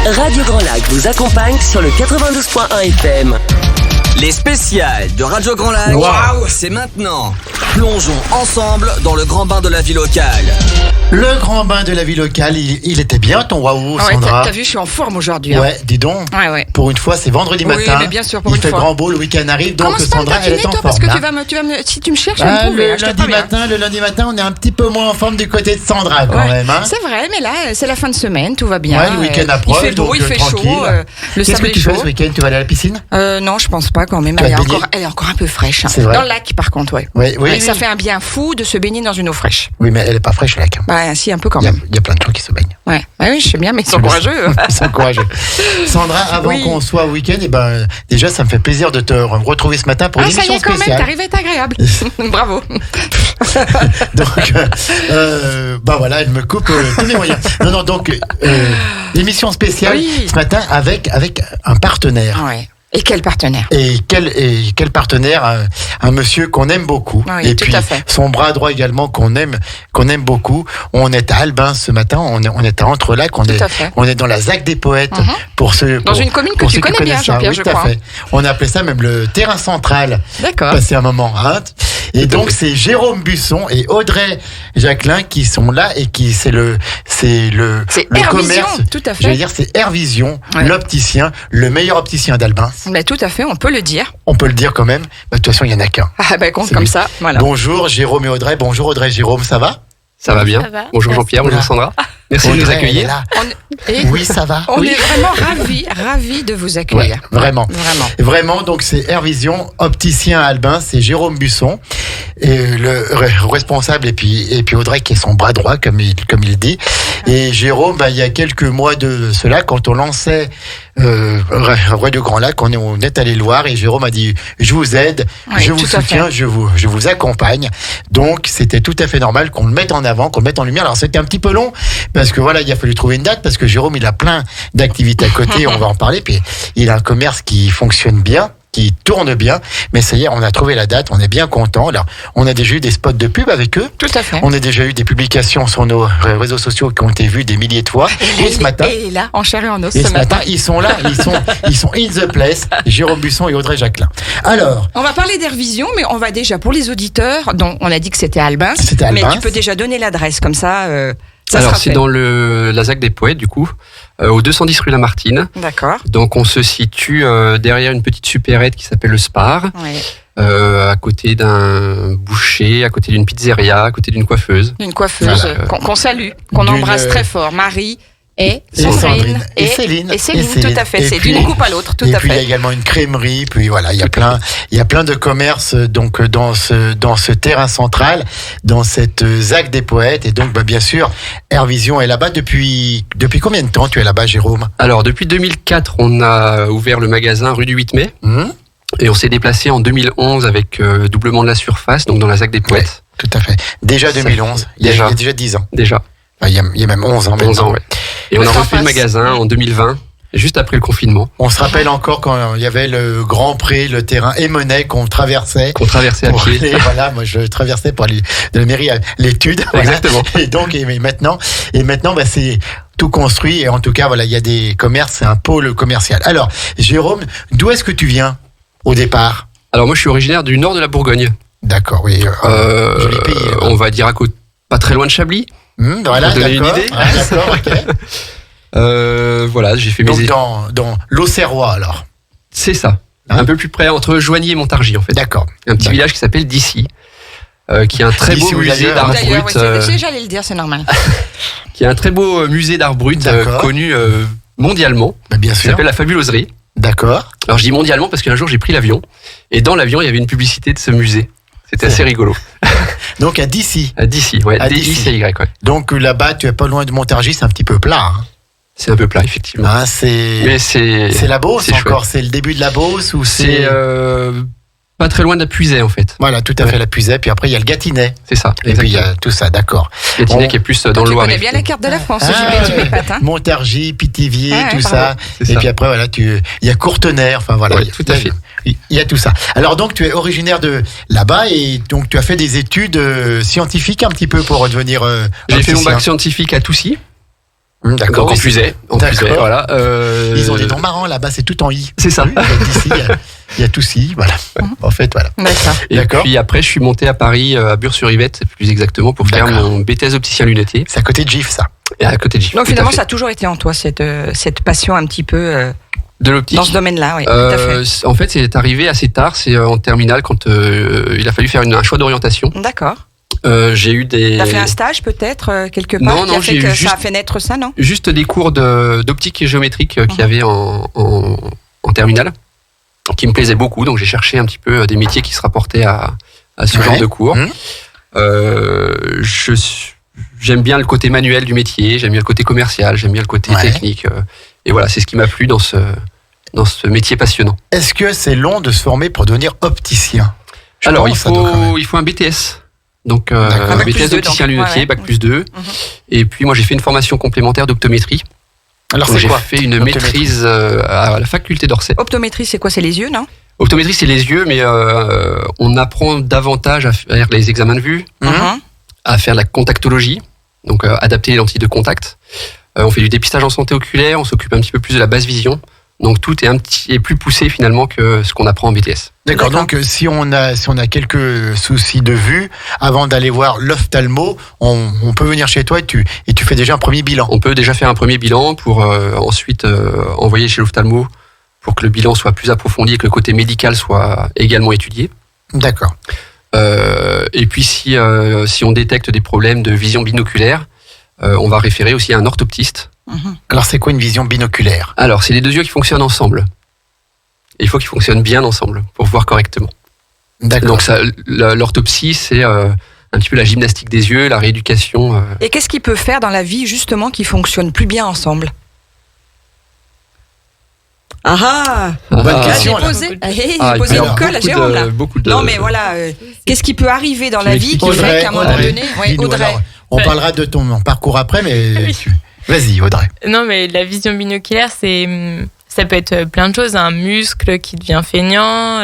Radio Grand Lac vous accompagne sur le 92.1 FM. Les spéciales de Radio Grand Lac, Waouh, c'est maintenant. Plongeons ensemble dans le grand bain de la vie locale. Le grand bain de la vie locale, il était bien ton waouh, Ouais, Sandra. t'as vu, je suis en forme aujourd'hui. Ouais, dis donc. Ouais. Pour une fois, c'est vendredi Oui, matin. mais bien sûr, pour il une fait fois. grand beau, le week-end arrive, donc Commence pas Sandra, à me elle est taquiner, en toi, forme. parce que hein. tu vas me, si tu me cherches, je vais me trouver. Le lundi matin, on est un petit peu moins en forme du côté de Sandra quand même. Hein. C'est vrai, mais là, c'est la fin de semaine, tout va bien. Ouais, le week-end approche, il fait beau, donc, il fait tranquille. chaud, le Qu'est-ce sable que est tu chaud. fais ce week-end? Tu vas aller à la piscine? Non, je pense pas quand même. Tu vas Elle te baigner? est encore un peu fraîche. C'est vrai. Dans le lac, par contre, ouais. Oui. Ça fait un bien fou de se baigner dans une eau fraîche. Oui, mais elle est pas fraîche, la cam. Bah, si, un peu quand Il même. y a plein de gens qui se baignent. Ouais. Bah oui, je sais bien, mais ils sont courageux. Ils sont courageux. Sandra, avant Oui. qu'on soit au week-end, déjà, ça me fait plaisir de te retrouver ce matin pour une Ça y émission est, quand même, spéciale. t'arrives à être agréable. Bravo. Donc, voilà, elle me coupe tous mes moyens. Non, donc, émission spéciale Oui. ce matin avec un partenaire. Ouais. Et quel partenaire? Et quel partenaire, un monsieur qu'on aime beaucoup. Oui, et tout puis à fait. son bras droit également qu'on aime beaucoup. On est à Albin ce matin, on est à Entrelacs, on à fait. est dans la ZAC des Poètes. Dans une commune que tu connais bien, Jean-Pierre, je tout à crois. fait. On appelait ça même le terrain central. D'accord. Passé un moment. Hein. Et donc c'est Jérôme Busson et Audrey Jacquelin qui sont là et qui c'est le Airvision, commerce. tout à fait. J'allais dire c'est Airvision, Ouais. l'opticien, le meilleur opticien d'Albin. Bah, tout à fait, on peut le dire. On peut le dire quand même. De toute façon, il y en a qu'un. Ah, bah, compte C'est comme lui. ça, voilà. Bonjour Jérôme et Audrey. Bonjour Audrey, Jérôme, ça va? Ça va bien. Ça va. Bonjour Jean-Pierre, bonjour Sandra. Merci de nous Audrey, accueillir. elle est là. Et Oui, ça va. on Oui. est vraiment ravis de vous accueillir. Ouais, vraiment. Vraiment. Vraiment, donc c'est Airvision, opticien à Albin, c'est Jérôme Busson, et le responsable, et puis Audrey qui est son bras droit, comme il dit. Et Jérôme, il y a quelques mois de cela, quand on lançait Radio Grand Lac, on est allé le voir, et Jérôme a dit, je vous aide, Oui, je vous tout à soutiens, fait. je vous accompagne. Donc, c'était tout à fait normal qu'on le mette en avant, qu'on le mette en lumière. Alors, c'était un petit peu long, parce que voilà, il a fallu trouver une date, parce que Jérôme, il a plein d'activités à côté, on va en parler, puis il a un commerce qui fonctionne bien, qui tourne bien, mais ça y est, on a trouvé la date, on est bien content. Alors, on a déjà eu des spots de pub avec eux, Tout à fait. on a déjà eu des publications sur nos réseaux sociaux qui ont été vues des milliers de fois, et ce matin, Et là, en chair et en os, et ce matin. ils sont là, ils sont in the place, Jérôme Busson et Audrey Jacquelin. Alors, On va parler d'Airvision, mais on va déjà, pour les auditeurs, dont on a dit que c'était à Albin. C'était à Albin. Mais tu peux déjà donner l'adresse, comme ça, ça Alors sera c'est fait. dans la ZAC des Poètes du coup, au 210 rue Lamartine. D'accord. Donc on se situe derrière une petite supérette qui s'appelle le Spar, Ouais. à côté d'un boucher, à côté d'une pizzeria, à côté d'une coiffeuse. Une coiffeuse Voilà. qu'on salue, qu'on D'une- embrasse très fort. Marie et Sandrine. Sandrine Et Céline. Et Céline, Et Céline. tout à fait. Et C'est puis- d'une coupe à l'autre, tout et à puis il y a fait. également une crèmerie, puis voilà, il y a plein de commerces donc dans ce terrain central, dans cette ZAC des Poètes, et donc bien sûr, Airvision est là-bas depuis combien de temps tu es là-bas, Jérôme? Alors depuis 2004, on a ouvert le magasin rue du 8 mai et on s'est déplacé en 2011 avec doublement de la surface, donc dans la ZAC des Poètes. Tout à fait. Déjà 2011, il y a déjà 10 ans. Déjà, Enfin, il y a même 11 ans 11 maintenant. ans, ouais. Et on Le a temps refait le passe. magasin en 2020, juste après le confinement, On se rappelle encore quand il y avait le Grand Prix, le terrain Émonet qu'on traversait. qu'on traversait à Pour pied. aller, voilà, moi je traversais pour aller de la mairie à l'étude. Voilà. Exactement. Et donc, et maintenant, c'est tout construit, et en tout cas, voilà, il y a des commerces, c'est un pôle commercial. Alors, Jérôme, d'où est-ce que tu viens au départ? Alors moi je suis originaire du nord de la Bourgogne. D'accord, oui. Joli pays. On va dire pas très loin de Chablis. Voilà, pour donner une d'accord. idée. Ouais, d'accord, ok. Voilà, j'ai fait mes Donc études. dans l'Auxerrois, alors. C'est ça. Hein Un peu plus près, entre Joigny et Montargis, en fait. D'accord. Un petit village qui s'appelle Dissy, qui a un très beau Dissy, oui, musée d'ailleurs, d'art hein. D'ailleurs, brut, oui, j'allais le dire, c'est normal. qui a un très beau musée d'art brut D'accord. connu mondialement, Bien qui sûr. s'appelle la Fabuloserie. D'accord. Alors je dis mondialement parce qu'un jour j'ai pris l'avion et dans l'avion il y avait une publicité de ce musée. C'était assez rigolo. Donc à Dissy. À Dissy, ouais. À D-I-C-Y, ouais. Donc là-bas, tu es pas loin de Montargis, c'est un petit peu plat. Hein. C'est un peu plat, effectivement. Hein, c'est Mais c'est la Beauce c'est encore, chouette. c'est le début de la Beauce ou C'est c'est pas très loin de la Puisaye, en fait. voilà, tout à fait la Puisaye, puis après il y a le Gâtinais. C'est ça. Et puis il y a tout ça, d'accord. Gâtinais on- qui est plus dans le Tu Loiret. connais bien la carte de la France, Ah, tu m'épates, hein. Montargis, Pithiviers, Ouais, tout bravo. ça. C'est Et ça. puis après voilà, il y a Courtenay, enfin voilà. Ouais, tout à fait. Il y a tout ça. Alors donc tu es originaire de là-bas et donc tu as fait des études scientifiques un petit peu pour devenir J'ai fait mon opticien. bac scientifique à Toussy. D'accord. Donc en Puisaye, voilà. Ils ont des noms marrants là-bas, c'est tout en i. C'est ça. Oui, ici, il y a tout si, voilà. En fait, voilà. D'accord. Et D'accord. puis après, je suis monté à Paris, à Bure-sur-Yvette, plus exactement, pour faire D'accord. mon BTS opticien lunetier. C'est à côté de GIF, ça. Et à côté de Gif. Donc Tout à finalement, fait. ça a toujours été en toi, cette passion un petit peu De l'optique. dans ce domaine-là, oui, tout à fait. En fait, c'est arrivé assez tard, c'est en terminale, quand il a fallu faire un choix d'orientation. D'accord. J'ai eu des... T'as fait un stage peut-être quelque part Non, qui a non, fait j'ai que juste- ça a fait naître ça, non? Juste des cours d'optique et géométrique qu'il y avait en terminale, qui me plaisaient beaucoup, donc j'ai cherché un petit peu des métiers qui se rapportaient à ce Ouais. genre de cours. Mmh. J'aime bien le côté manuel du métier, j'aime bien le côté commercial, j'aime bien le côté Ouais. technique. Et voilà, c'est ce qui m'a plu dans ce métier passionnant. Est-ce que c'est long de se former pour devenir opticien? Je Alors, pense, ça doit quand même. il faut un BTS. Donc, D'accord. Bac plus BTS 2, d'opticien donc. lunetier, Ouais, bac ouais. plus 2. Et puis, moi, j'ai fait une formation complémentaire d'optométrie. Alors, Donc, c'est j'ai quoi? fait une l'optométrie? maîtrise à la faculté d'Orsay. Optométrie, c'est quoi? C'est les yeux, non? Optométrie, c'est les yeux, mais on apprend davantage à faire les examens de vue, à faire la contactologie, donc adapter les lentilles de contact. On fait du dépistage en santé oculaire, on s'occupe un petit peu plus de la basse vision. Donc tout est plus poussé finalement que ce qu'on apprend en BTS. D'accord. Donc, si on a quelques soucis de vue, avant d'aller voir l'ophtalmo, on peut venir chez toi et tu fais déjà un premier bilan. On peut déjà faire un premier bilan pour ensuite envoyer chez l'ophtalmo pour que le bilan soit plus approfondi et que le côté médical soit également étudié. D'accord. Et puis si on détecte des problèmes de vision binoculaire, on va référer aussi à un orthoptiste. Alors, c'est quoi une vision binoculaire? Alors, c'est les deux yeux qui fonctionnent ensemble. Et il faut qu'ils fonctionnent bien ensemble pour voir correctement. D'accord. Donc, l'orthopsie, c'est un petit peu la gymnastique des yeux, la rééducation. Et qu'est-ce qu'il peut faire dans la vie, justement, qui fonctionne plus bien ensemble? Ah Bonne Ah, question. j'ai là. posé, j'ai il posé peut y une avoir colle à beaucoup Jérôme, là. beaucoup de- Non, mais voilà, qu'est-ce qui peut arriver dans la vie qui m'expliques, fait qu'à un moment donné... Ouais, dis-nous, Audrey. alors, on parlera de ton parcours après, mais Oui. vas-y, Audrey. Non, mais la vision binoculaire, ça peut être plein de choses. Un muscle qui devient feignant.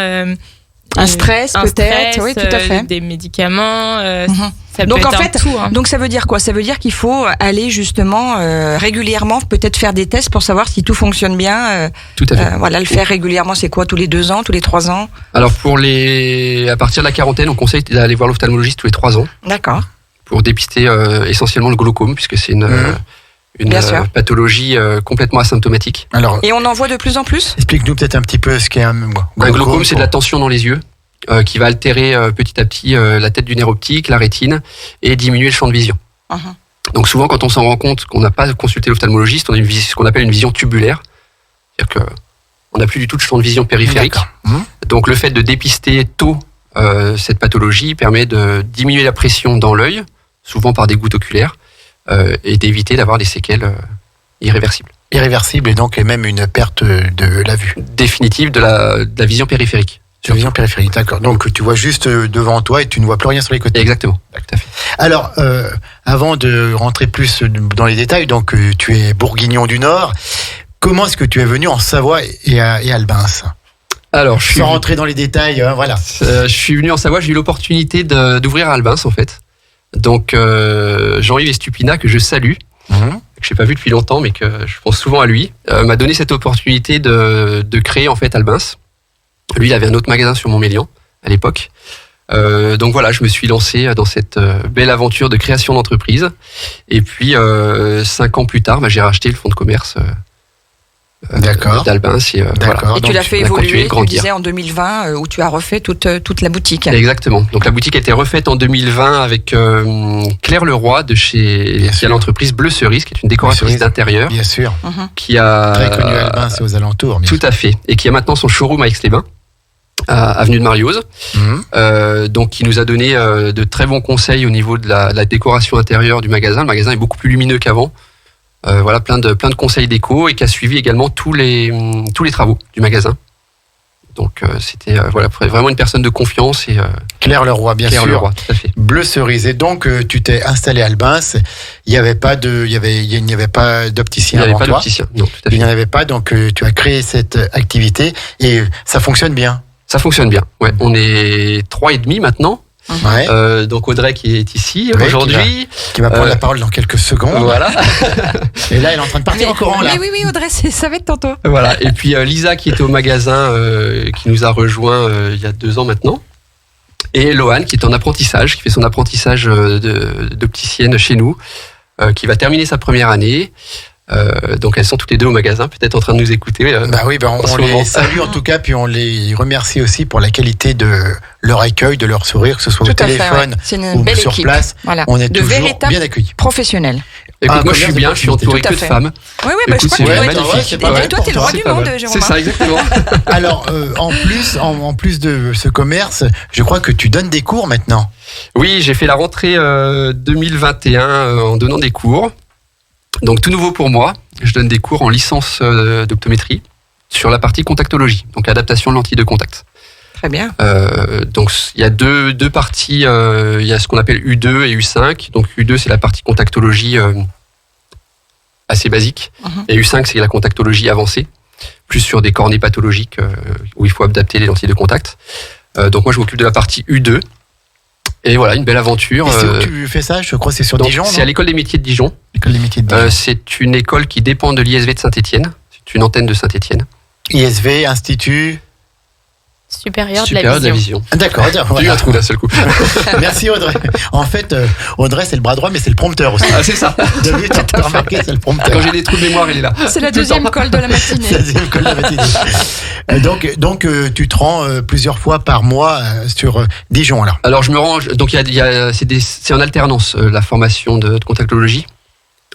Un stress, un peut-être, stress, oui, tout à fait. des médicaments. Mhm. Ça Donc peut en être fait, un tout. Hein. Donc ça veut dire quoi? Ça veut dire qu'il faut aller justement régulièrement, peut-être faire des tests pour savoir si tout fonctionne bien. Tout à fait. Voilà, le faire régulièrement, c'est quoi? Tous les 2 ans, tous les 3 ans? Alors, à partir de la quarantaine, on conseille d'aller voir l'ophtalmologiste tous les 3 ans D'accord. pour dépister essentiellement le glaucome, puisque c'est une Bien sûr. pathologie complètement asymptomatique. Alors, Et on en voit de plus en plus? explique-nous peut-être un petit peu ce qu'est un Un glaucome, c'est de la tension dans les yeux qui va altérer petit à petit la tête du nerf optique, la rétine, et diminuer le champ de vision. Mhm. Donc souvent, quand on s'en rend compte qu'on n'a pas consulté l'ophtalmologiste, on a ce qu'on appelle une vision tubulaire. C'est-à-dire qu'on n'a plus du tout de champ de vision périphérique. D'accord. Donc le fait de dépister tôt cette pathologie permet de diminuer la pression dans l'œil, souvent par des gouttes oculaires, et d'éviter d'avoir des séquelles irréversibles. Irréversible et donc même une perte de la vue. Définitive de la vision périphérique. La vision périphérique, d'accord. Donc tu vois juste devant toi et tu ne vois plus rien sur les côtés. Exactement. Tout à fait. Alors, avant de rentrer plus dans les détails, donc tu es bourguignon du Nord. Comment est-ce que tu es venu en Savoie et à Albins? Alors, je suis, Sans rentrer dans les détails, voilà. je suis venu en Savoie, j'ai eu l'opportunité d'ouvrir à Albins, en fait. Donc, Jean-Yves Estupina, que je salue, que je n'ai pas vu depuis longtemps, mais que je pense souvent à lui, m'a donné cette opportunité de créer, en fait, Albins. Lui, il avait un autre magasin sur Montmélian, à l'époque. Donc voilà, je me suis lancé dans cette belle aventure de création d'entreprise. Et puis, 5 ans plus tard, j'ai racheté le fonds de commerce D'accord. d'Albins. Et, D'accord. voilà. Et tu donc, l'as fait on a continué évoluer, de tu grandir. disais en 2020, où tu as refait toute la boutique. Exactement. Donc la boutique a été refaite en 2020 avec Claire Leroy de chez Bien qui sûr. a l'entreprise Bleu Cerise, qui est une décoratrice Cerise. d'intérieur, Bien sûr. qui a Très connu à Albins et aux alentours. bien tout à fait, et qui a maintenant son showroom à Aix-les-Bains, à avenue de Mariose. sûr. Donc qui nous a donné de très bons conseils au niveau de la décoration intérieure du magasin. Le magasin est beaucoup plus lumineux qu'avant. Voilà, plein de conseils déco, et qui a suivi également tous les travaux du magasin. Donc c'était voilà, vraiment une personne de confiance, et Claire Leroy, bien Claire sûr. Leroy, tout à fait. Bleu Cerise. Et donc, tu t'es installé à Albins. Il n'y avait pas d'opticien Il n'y avait avant pas toi. d'opticien. Non, tout à Il fait. n'y en avait pas, donc tu as créé cette activité et ça fonctionne bien. Ça fonctionne bien. Ouais, on est 3,5 maintenant. Ouais. Donc Audrey qui est ici Ouais, aujourd'hui. Qui va prendre la parole dans quelques secondes. Voilà. Et là, elle est en train de partir en courant, là. Mais oui, Audrey, ça va être tantôt. Voilà. Et puis Lisa qui était au magasin, qui nous a rejoint il y a 2 ans maintenant. Et Loane qui est en apprentissage, qui fait son apprentissage d'opticienne chez nous, qui va terminer sa première année. Donc elles sont toutes les 2 au magasin, peut-être en train de nous écouter. Bah oui, on les salue en tout cas, puis on les remercie aussi pour la qualité de leur accueil, de leur sourire, que ce soit au téléphone C'est une ou belle sur équipe. place. Voilà. On est de toujours véritables bien accueillis. professionnels. Écoute, Ah, moi je suis bien, je suis entouré Tout à que de fait. femmes. Oui, Écoute, je crois c'est que tu magnifique. dois être- C'est pas mal Et toi, t'es le pour roi toi, du pas monde, mal. Jérôme. C'est ça, exactement. Alors, en plus de ce commerce, je crois que tu donnes des cours maintenant. Oui, j'ai fait la rentrée 2021 en donnant des cours. Donc tout nouveau pour moi, je donne des cours en licence d'optométrie sur la partie contactologie, donc adaptation de lentilles de contact. Très bien. Donc il y a deux parties, il y a ce qu'on appelle U2 et U5. Donc U2 c'est la partie contactologie assez basique, et U5 c'est la contactologie avancée, plus sur des cornées pathologiques où il faut adapter les lentilles de contact. Donc moi je m'occupe de la partie U2. Et voilà, une belle aventure. Et c'est où tu fais ça? Je crois que c'est sur donc, Dijon. c'est à l'école des métiers de Dijon. L'école des métiers de Dijon. C'est une école qui dépend de l'ISV de Saint-Étienne. C'est une antenne de Saint-Étienne. ISV, Institut. Supérieur de Supérieur la vision. D'accord, J'ai eu voilà. un trou d'un seul coup. Merci Audrey. En fait, Audrey, c'est le bras droit, mais c'est le prompteur aussi. Ah, c'est ça. David, t'as remarqué, c'est le prompteur. Quand j'ai des trous de mémoire, il est là. C'est la Tout le deuxième temps. colle de la matinée. C'est la deuxième colle de la matinée. Donc, tu te rends plusieurs fois par mois sur Dijon, alors. Alors je me range. Donc c'est en alternance la formation de contactologie.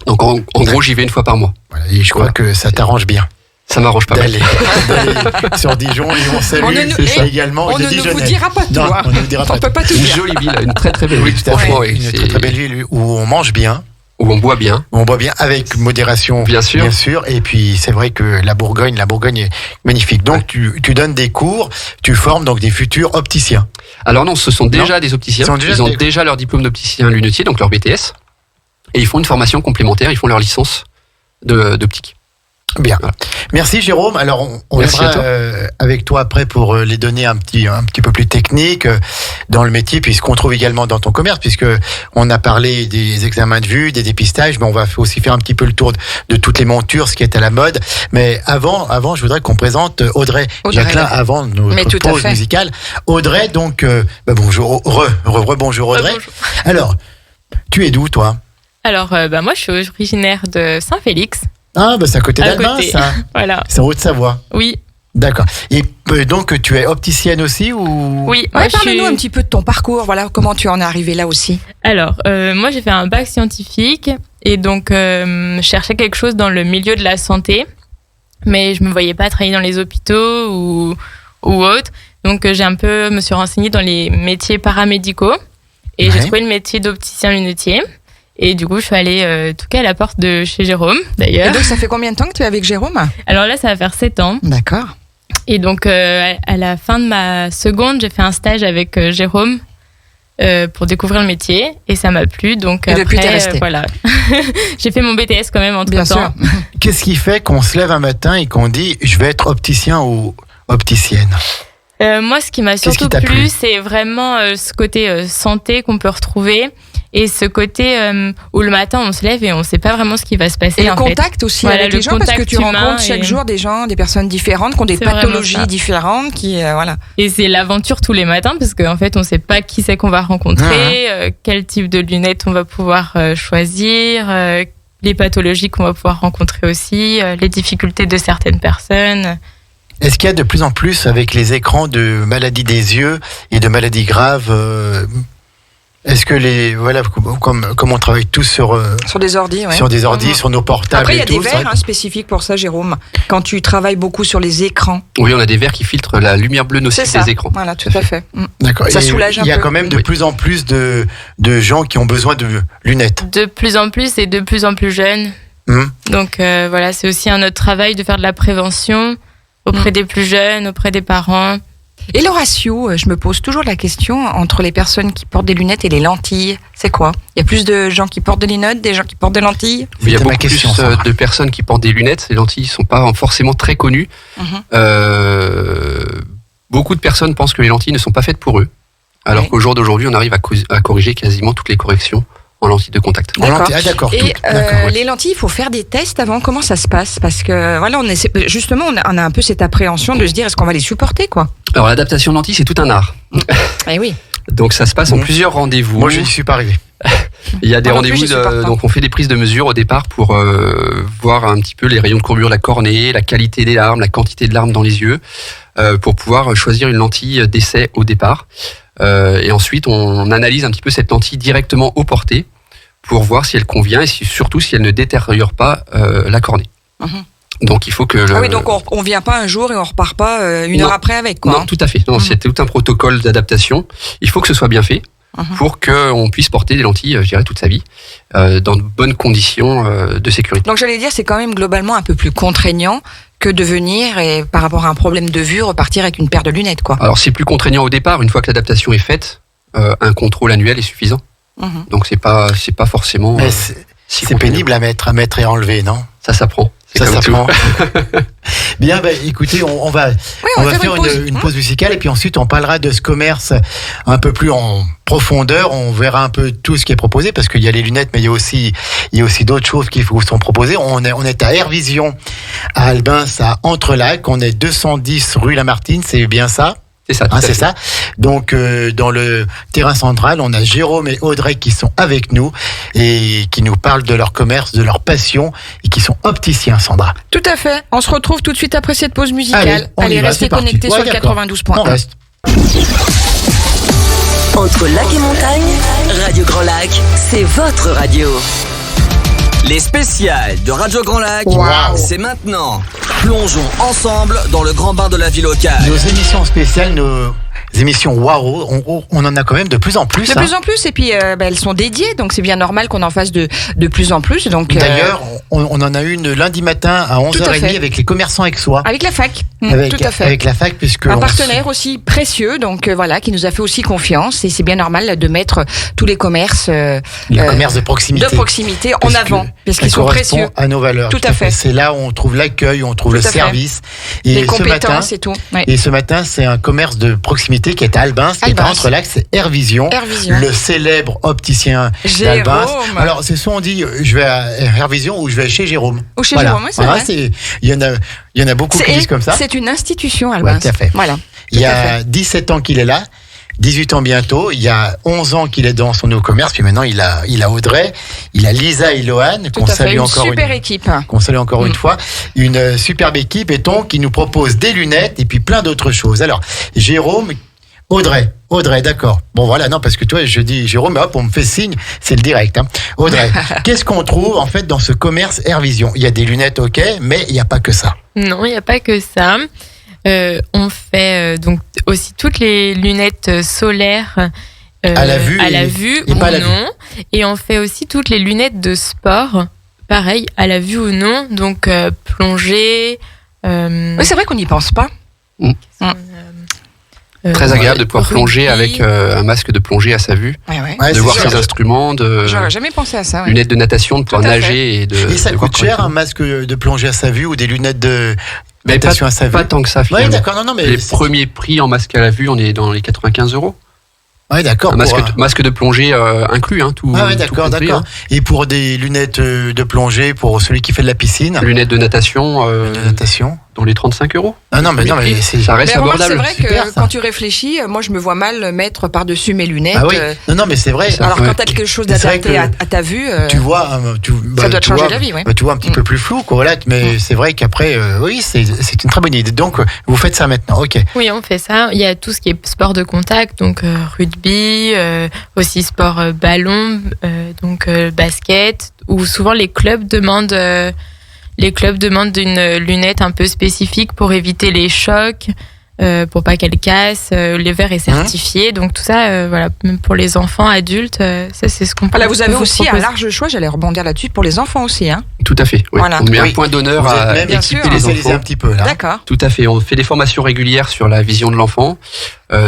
Donc en gros j'y vais une fois par mois. Voilà, et je crois Voilà. que ça t'arrange bien Ça m'arrange pas mal. d'aller sur Dijon, et on salue On ne nous- c'est ça et également. On les ne nous vous Dijonnais. dira pas tout. Non, hein. on ne vous dira pas On peut pas tout Une dire. jolie ville, une très très belle ville. Oui, tout à fait. Franchement, oui, Une c'est- très très belle ville où on mange bien, où on boit bien. où on boit bien avec modération, Bien sûr. Et puis c'est vrai que la Bourgogne est magnifique. Donc tu donnes des cours, tu formes donc des futurs opticiens. Alors non, ce sont déjà des opticiens. Ils Ils ont des- déjà leur diplôme d'opticien lunetier, donc leur BTS. Et ils font une formation complémentaire, ils font leur licence d'optique. Bien. Voilà. Merci Jérôme. Alors on Merci viendra à toi. avec toi après pour les donner un petit peu plus techniques dans le métier, puisqu'on trouve également dans ton commerce, puisque on a parlé des examens de vue, des dépistages, mais on va aussi faire un petit peu le tour de toutes les montures, ce qui est à la mode. Mais avant, je voudrais qu'on présente Audrey Jacquelin avant Mais notre tout à pause fait. musicale. Audrey, donc bonjour, bonjour Audrey. Bonjour. Alors, tu es d'où toi? Alors, moi, je suis originaire de Saint-Félix. Ah, c'est à côté À d'Albin, côté. ça. Voilà. C'est en Haute-Savoie. Oui. D'accord. Et donc tu es opticienne aussi ou? Oui. Moi, Ouais, je suis- parle-nous un petit peu de ton parcours. Voilà, comment tu en es arrivé là aussi. Alors, moi, j'ai fait un bac scientifique et donc je cherchais quelque chose dans le milieu de la santé, mais je me voyais pas travailler dans les hôpitaux ou autre. Donc, me suis renseignée dans les métiers paramédicaux et j'ai Ouais. trouvé le métier d'opticien lunetier. Et du coup, je suis allée toquer à la porte de chez Jérôme, Et d'ailleurs. donc, ça fait combien de temps que tu es avec Jérôme? Alors là, ça va faire 7 ans. D'accord. Et donc, à la fin de ma seconde, j'ai fait un stage avec Jérôme pour découvrir le métier. Et ça m'a plu. Donc, Et depuis, après, t'es restée. voilà. J'ai fait mon BTS quand même Bien sûr. entre-temps. Qu'est-ce qui fait qu'on se lève un matin et qu'on dit je vais être opticien ou opticienne? Moi, ce qui m'a Qu'est-ce qui surtout t'a plu plu, c'est vraiment ce côté santé qu'on peut retrouver. Et ce côté où le matin, on se lève et on ne sait pas vraiment ce qui va se passer. Et le en fait. contact aussi Voilà, avec le les gens, parce que contact tu humain rencontres chaque et- jour des gens, des personnes différentes, qui ont des C'est vraiment pathologies ça. différentes, qui voilà. Et c'est l'aventure tous les matins parce qu'en fait, on ne sait pas qui c'est qu'on va rencontrer, quel type de lunettes on va pouvoir choisir, les pathologies qu'on va pouvoir rencontrer aussi, les difficultés de certaines personnes. Est-ce qu'il y a de plus en plus avec les écrans de maladies des yeux et de maladies graves est-ce que comme on travaille tous sur Sur des ordis, ouais. sur des ordis, sur nos portables Après, il y et a des tout, c'est verres vrai spécifiques pour ça, Jérôme. Quand tu travailles beaucoup sur les écrans. Oui, on a des verres qui filtrent la lumière bleue C'est nocive ça. des écrans. Voilà, tout à fait. D'accord. Ça Et soulage un il y a peu. quand même de Oui. plus en plus de gens qui ont besoin de lunettes. De plus en plus et de plus en plus jeunes. Hum. Donc voilà, c'est aussi un autre travail de faire de la prévention auprès des plus jeunes, auprès des parents. Et le ratio, je me pose toujours la question entre les personnes qui portent des lunettes et les lentilles. C'est quoi? Il y a plus de gens qui portent des lunettes, des gens qui portent des lentilles? Il y a C'était ma beaucoup question, plus Sarah. de personnes qui portent des lunettes. Les lentilles ne sont pas forcément très connues. Mhm. Beaucoup de personnes pensent que les lentilles ne sont pas faites pour eux. Alors Oui. qu'au jour d'aujourd'hui, on arrive à corriger quasiment toutes les corrections en lentilles de contact. D'accord. Ah, d'accord. Et D'accord, ouais. les lentilles, il faut faire des tests avant. Comment ça se passe? Parce que voilà, justement, on a un peu cette appréhension de se dire est-ce qu'on va les supporter, quoi. Alors l'adaptation de lentilles, c'est tout un art. Eh oui. Donc ça se passe en Mmh. plusieurs rendez-vous. Moi, je n'y suis pas arrivé. Il y a des Moi non plus, rendez-vous, je supporte pas. donc on fait des prises de mesure au départ pour voir un petit peu les rayons de courbure de la cornée, la qualité des larmes, la quantité de larmes dans les yeux, pour pouvoir choisir une lentille d'essai au départ. Et ensuite, on analyse un petit peu cette lentille directement au porté pour voir si elle convient et surtout si elle ne détériore pas la cornée. Mhm. Donc il faut que... Ah oui, donc on vient pas un jour et on repart pas une Non. heure après avec, quoi. Non, tout à fait. Non, Mhm. c'est tout un protocole d'adaptation. Il faut que ce soit bien fait Mhm. pour qu'on puisse porter des lentilles, je dirais, toute sa vie, dans de bonnes conditions de sécurité. Donc j'allais dire, c'est quand même globalement un peu plus contraignant que de venir et par rapport à un problème de vue repartir avec une paire de lunettes, quoi. Alors c'est plus contraignant au départ. Une fois que l'adaptation est faite, un contrôle annuel est suffisant. Mhm. Donc c'est pas forcément. Mais c'est si c'est contraignant. pénible à mettre et à enlever, non? Ça s'apprend. C'est Ça comme tout. s'apprend. Bien, écoutez, on va Oui, on va faire une pause musicale et puis ensuite on parlera de ce commerce un peu plus en profondeur. On verra un peu tout ce qui est proposé parce qu'il y a les lunettes, mais il y a aussi d'autres choses qui vous sont proposées. On est à Airvision, à Albin, à Entrelacs. On est 210 rue Lamartine, c'est bien ça? C'est ça. tout à C'est fait. ça. Donc, dans le terrain central, on a Jérôme et Audrey qui sont avec nous et qui nous parlent de leur commerce, de leur passion et qui sont opticiens, Sandra. Tout à fait. On se retrouve tout de suite après cette pause musicale. on y va, restez c'est parti. connectés Ouais, sur le d'accord. 92.1. On reste. Entre lac et montagne, Radio Grand Lac, c'est votre radio. Les spéciales de Radio Grand Lac, Wow. c'est maintenant. Plongeons ensemble dans le grand bain de la vie locale. Nos émissions spéciales, nos émissions waouh, on en a quand même de plus en plus. De plus en plus, et puis elles sont dédiées, donc c'est bien normal qu'on en fasse de plus en plus. Donc, D'ailleurs, on en a une lundi matin à Tout à 11h30 fait. avec les commerçants aixois. avec la fac, tout à fait. Avec la fac, puisque Un on- partenaire aussi précieux, donc voilà, qui nous a fait aussi confiance, et c'est bien normal de mettre tous les commerces le commerce de proximité. en Parce avant, que parce ça qu'ils sont correspond précieux. à nos valeurs. Tout à fait. C'est là où on trouve l'accueil, où on trouve Tout le à fait. service. Les ce matin, compétences et tout. Ouais. et ce matin, c'est un commerce de proximité qui est à Albin, qui est à Albin. Entrelacs, c'est Airvision, Airvision. le célèbre opticien Jérôme. d'Albin. Alors, c'est soit on dit je vais à Airvision ou je vais chez Jérôme. Ou chez Jérôme, ouais, c'est vrai. Il y en a beaucoup qui disent comme ça. C'est une institution, Albin. Ouais, tout à fait. Voilà. Il y tout à a 17 ans qu'il est là. 18 ans bientôt, il y a 11 ans qu'il est dans son nouveau commerce, puis maintenant il a Audrey, il a Lisa et Lohan, Tout qu'on à fait. salue Une encore super équipe. qu'on salue encore une fois, une superbe équipe et donc qui nous propose des lunettes et puis plein d'autres choses. Alors, Jérôme, Audrey, d'accord. Bon voilà, non, parce que toi, je dis Jérôme, hop, on me fait signe, c'est le direct. Hein. Audrey, qu'est-ce qu'on trouve en fait dans ce commerce Airvision? Il y a des lunettes, ok, mais il n'y a pas que ça. Non, il n'y a pas que ça. On fait donc aussi toutes les lunettes solaires À la vue et ou pas à la vue. non. Et on fait aussi toutes les lunettes de sport, pareil, à la vue ou non. Donc plongée. Oui, c'est vrai qu'on n'y pense pas. Très agréable de pouvoir rugby. plonger avec un masque de plongée à sa vue, Ouais, ouais. Ouais, de c'est voir sûr. ses instruments, de J'aurais jamais pensé à ça. Ouais. lunettes de natation, de pouvoir Tout à nager et de. Et ça de voir coûte cher correctement. un masque de plongée à sa vue ou des lunettes de Mais natation à sa vue? Pas tant que ça Oui, finalement. d'accord, non, mais Les premiers prix en masque à la vue, on est dans les 95 €. ouais, d'accord. Un pour masque de plongée inclus, hein, tout. Ah ouais, tout d'accord, compris, d'accord. hein. Et pour des lunettes de plongée pour celui qui fait de la piscine, Lunettes de natation de natation. dans les 35 €. Ah non, mais non, mais c'est Ça reste Mais remarque, c'est abordable. vrai Super, que ça. quand tu réfléchis, moi je me vois mal mettre par-dessus mes lunettes. Ah oui. Non, mais c'est vrai. Alors Ouais. quand t'as quelque chose C'est vrai d'adapté que à ta vue, Tu vois, ça doit te changer la vie, ouais. Tu vois un petit peu plus flou, quoi, voilà, mais c'est vrai qu'après, oui, c'est une très bonne idée. Donc, vous faites ça maintenant, ok. Oui, on fait ça. Il y a tout ce qui est sport de contact, donc rugby, aussi sport ballon, donc basket, où souvent les clubs demandent une lunette un peu spécifique pour éviter les chocs, pour pas qu'elle casse. Le verre est certifié, donc tout ça, voilà, même pour les enfants, adultes, ça c'est ce qu'on peut. Voilà, vous avez peut aussi un proposer. large choix, j'allais rebondir là-dessus, pour les enfants aussi. Hein. Tout à fait. Oui. Voilà. On met Oui. un point d'honneur Vous êtes à même bien équiper sûr, les spécialisé enfants. un petit peu, là. D'accord. Tout à fait. On fait des formations régulières sur la vision de l'enfant,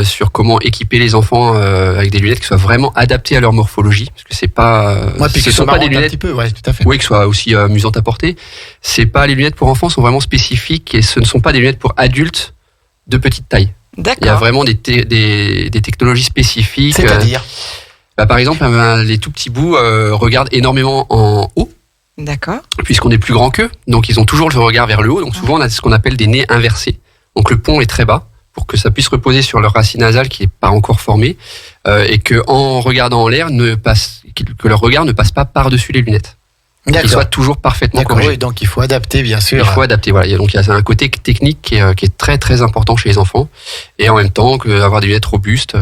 sur comment équiper les enfants avec des lunettes qui soient vraiment adaptées à leur morphologie, parce que c'est pas. Ouais, puis ce que ça sont pas des marrante un lunettes. petit peu, ouais, tout à fait. Oui, qui soient aussi amusantes à porter. C'est pas les lunettes pour enfants sont vraiment spécifiques et ce ne sont pas des lunettes pour adultes de petite taille. Il y a D'accord. vraiment des technologies spécifiques. C'est-à-dire Par exemple, les tout petits bouts regardent énormément en haut, D'accord. puisqu'on est plus grand qu'eux. Donc, ils ont toujours le regard vers le haut. Donc, souvent, on a ce qu'on appelle des nez inversés. Donc, le pont est très bas pour que ça puisse reposer sur leur racine nasale qui n'est pas encore formée et qu'en regardant en l'air, que leur regard ne passe pas par-dessus les lunettes. Qu'ils soient toujours parfaitement D'accord, corrigés. oui, donc il faut adapter, bien sûr. Il faut adapter. Voilà. Donc, il y a un côté technique qui est très, très important chez les enfants. Et en même temps, avoir des lunettes robustes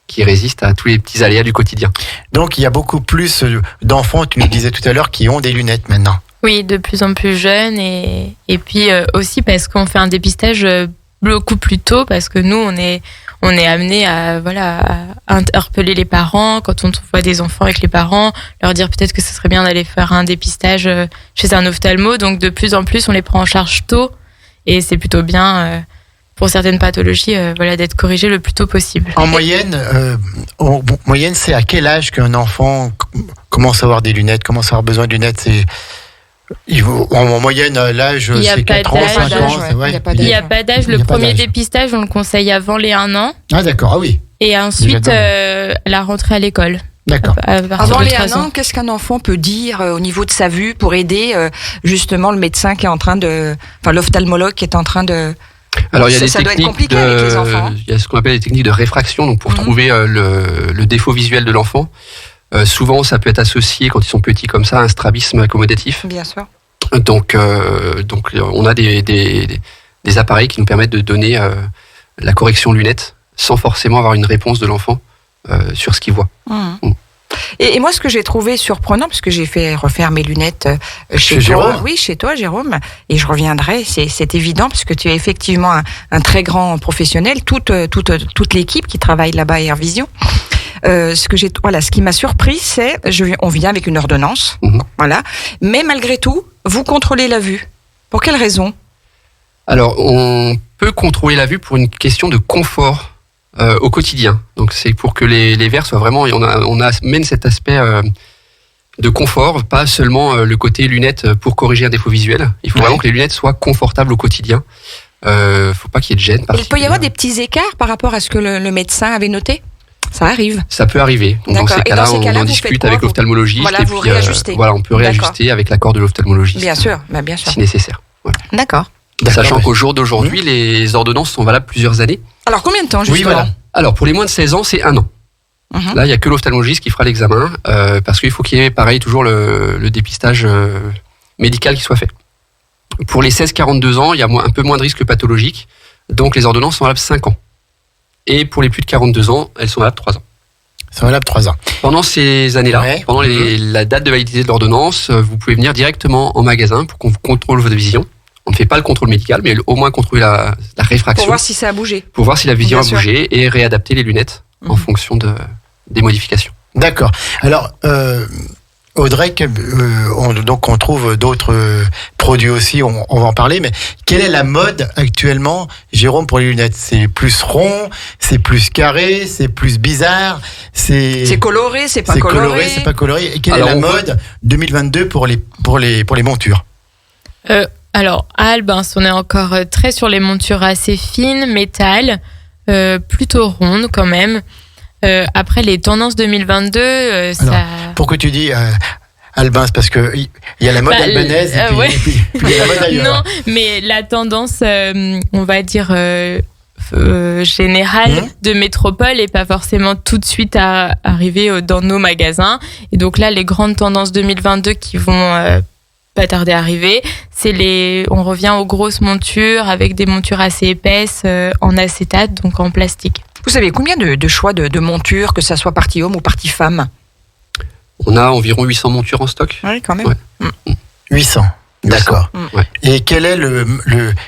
qui résistent à tous les petits aléas du quotidien. Donc il y a beaucoup plus d'enfants, tu nous disais tout à l'heure, qui ont des lunettes maintenant. Oui, de plus en plus jeunes et puis aussi parce qu'on fait un dépistage beaucoup plus tôt parce que nous on est amené à interpeller les parents quand on voit des enfants avec les parents, leur dire peut-être que ce serait bien d'aller faire un dépistage chez un ophtalmo. Donc de plus en plus on les prend en charge tôt et c'est plutôt bien pour certaines pathologies d'être corrigé le plus tôt possible. En moyenne, c'est à quel âge qu'un enfant commence à avoir des lunettes, commence à avoir besoin de lunettes? En moyenne, l'âge, Il y a c'est pas 4 ans, d'âge, 5 ans. ouais. Ouais. Il y a pas Il n'y a pas d'âge. Il y a Le pas premier d'âge. dépistage, on le conseille avant les 1 an. Ah d'accord, ah oui, Et ensuite, Déjà la rentrée à l'école. d'accord. À partir Avant de les 3 1 ans, qu'est-ce qu'un enfant peut dire au niveau de sa vue pour aider justement le médecin qui est en train l'ophtalmologue qui est en train de... Alors, il y a des Ça doit être techniques compliqué avec les enfants. il y a ce qu'on appelle des techniques de réfraction, donc pour trouver le défaut visuel de l'enfant. Souvent, ça peut être associé, quand ils sont petits comme ça, à un strabisme accommodatif. Bien sûr. Donc, on a des appareils qui nous permettent de donner la correction lunettes sans forcément avoir une réponse de l'enfant sur ce qu'il voit. Et moi, ce que j'ai trouvé surprenant, parce que j'ai fait refaire mes lunettes chez toi, Jérôme. oui, chez toi, Jérôme, et je reviendrai, c'est évident, parce que tu es effectivement un très grand professionnel, toute l'équipe qui travaille là-bas à Airvision. Ce qui m'a surpris, c'est, on vient avec une ordonnance, voilà, mais malgré tout, vous contrôlez la vue. Pour quelle raison? Alors, on peut contrôler la vue pour une question de confort au quotidien. Donc, c'est pour que les verres soient vraiment... On amène cet aspect de confort, pas seulement le côté lunettes pour corriger un défaut visuel. Il faut vraiment que les lunettes soient confortables au quotidien. Faut pas qu'il y ait de gêne. Il peut y avoir des petits écarts par rapport à ce que le médecin avait noté? Ça arrive. Ça peut arriver. Donc, dans ces cas-là, on en vous discute faites quoi, avec vous l'ophtalmologiste. Voilà, et vous puis, réajustez. on peut réajuster avec l'accord de l'ophtalmologiste. Bien sûr, bien sûr. Si nécessaire. Voilà. D'accord. Sachant qu'au jour d'aujourd'hui, les ordonnances sont valables plusieurs années. Alors, combien de temps, justement? Oui, voilà. Alors, pour les moins de 16 ans, c'est 1 an. Là, il n'y a que l'ophtalmologiste qui fera l'examen, parce qu'il faut qu'il y ait, pareil, toujours le dépistage médical qui soit fait. Pour les 16-42 ans, il y a un peu moins de risques pathologiques, donc les ordonnances sont valables 5 ans. Et pour les plus de 42 ans, elles sont valables 3 ans. C'est valable 3 ans. Pendant ces années-là, Ouais. pendant la date de validité de l'ordonnance, vous pouvez venir directement en magasin pour qu'on vous contrôle votre vision. On ne fait pas le contrôle médical, mais au moins contrôler la réfraction. Pour voir si ça a bougé. Pour voir si la vision Bien a sûr. bougé et réadapter les lunettes en fonction des modifications. D'accord. Alors, Audrey, on trouve d'autres produits aussi, on va en parler, mais quelle est la mode actuellement, Jérôme, pour les lunettes? C'est plus rond, c'est plus carré, c'est plus bizarre, C'est coloré, c'est pas c'est coloré. c'est pas coloré. Et quelle Alors, est la on peut- mode 2022 pour les montures? Alors, à Albin, on est encore très sur les montures assez fines, métal, plutôt rondes quand même. Après, les tendances 2022, ça... Pourquoi tu dis Albin? C'est parce que il y a la mode Bah, albanaise et puis, ouais. puis il y a la mode ailleurs. Non, mais la tendance, on va dire générale de métropole et pas forcément tout de suite à arriver dans nos magasins. Et donc là, les grandes tendances 2022 qui vont pas tarder à arriver, on revient aux grosses montures avec des montures assez épaisses en acétate, donc en plastique. Vous savez combien de choix de montures, que ça soit partie homme ou partie femme? On a environ 800 montures en stock. Oui, quand même. Ouais. 800. D'accord. Ouais. Et quel est le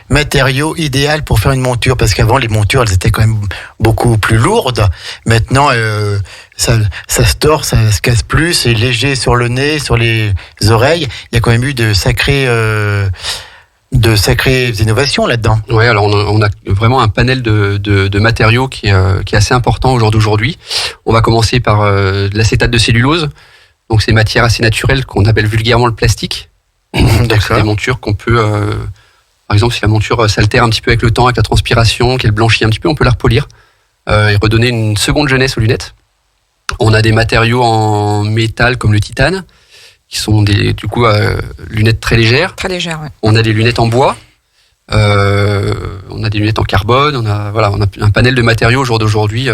matériau idéal pour faire une monture? Parce qu'avant, les montures, elles étaient quand même beaucoup plus lourdes. Maintenant, ça se tord, ça se casse plus, c'est léger sur le nez, sur les oreilles. Il y a quand même eu de sacrées innovations là-dedans. Ouais, alors on a vraiment un panel de matériaux qui est assez important au jour d'aujourd'hui. On va commencer par de l'acétate de cellulose. Donc c'est une matière assez naturelle qu'on appelle vulgairement le plastique. Donc, c'est des montures qu'on peut Par exemple, si la monture s'altère un petit peu avec le temps, avec la transpiration, qu'elle blanchit un petit peu, on peut la repolir et redonner une seconde jeunesse aux lunettes. On a des matériaux en métal comme le titane, qui sont des lunettes très légères. Très légère, ouais. On a des lunettes en bois. On a des lunettes en carbone. On a un panel de matériaux au jour d'aujourd'hui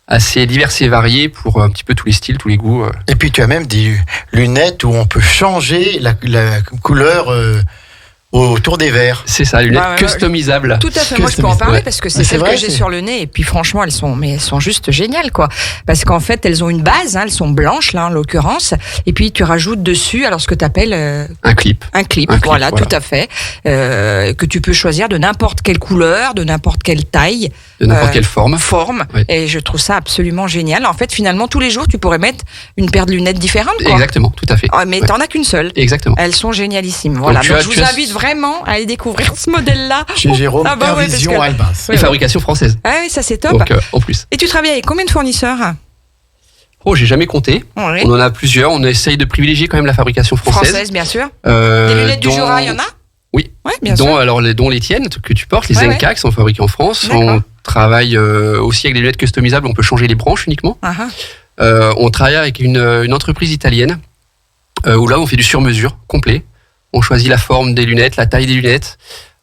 assez divers et variés pour un petit peu tous les styles, tous les goûts. Et puis tu as même des lunettes où on peut changer la couleur autour des verres. C'est ça, les lunettes customisables. Tout à fait, moi je peux en parler parce que c'est celles vrai, que j'ai sur le nez et puis franchement elles sont juste géniales quoi. Parce qu'en fait elles ont une base, elles sont blanches là en l'occurrence et puis tu rajoutes dessus alors ce que tu appelles un clip. Voilà, tout à fait, que tu peux choisir de n'importe quelle couleur, de n'importe quelle taille. De n'importe quelle forme. Oui. Et je trouve ça absolument génial. En fait, finalement, tous les jours, tu pourrais mettre une paire de lunettes différentes. Quoi. Exactement, tout à fait. Mais t'en as qu'une seule. Exactement. Elles sont génialissimes. Voilà. Donc, je vous invite vraiment à aller découvrir ce modèle-là. Chez Jérôme, Airvision Albin. Et fabrication française. Ah oui, ça c'est top. Donc, en plus. Et tu travailles avec combien de fournisseurs ? J'ai jamais compté. Oui. On en a plusieurs. On essaye de privilégier quand même la fabrication française. Française, bien sûr. Des lunettes du Jura, il y en a ? Oui. Ouais, bien sûr. Alors, dont les tiennes que tu portes, les Zenka qui sont fabriquées en France. On travaille aussi avec des lunettes customisables. On peut changer les branches uniquement. On travaille avec une entreprise italienne où là on fait du sur-mesure complet. On choisit la forme des lunettes, la taille des lunettes,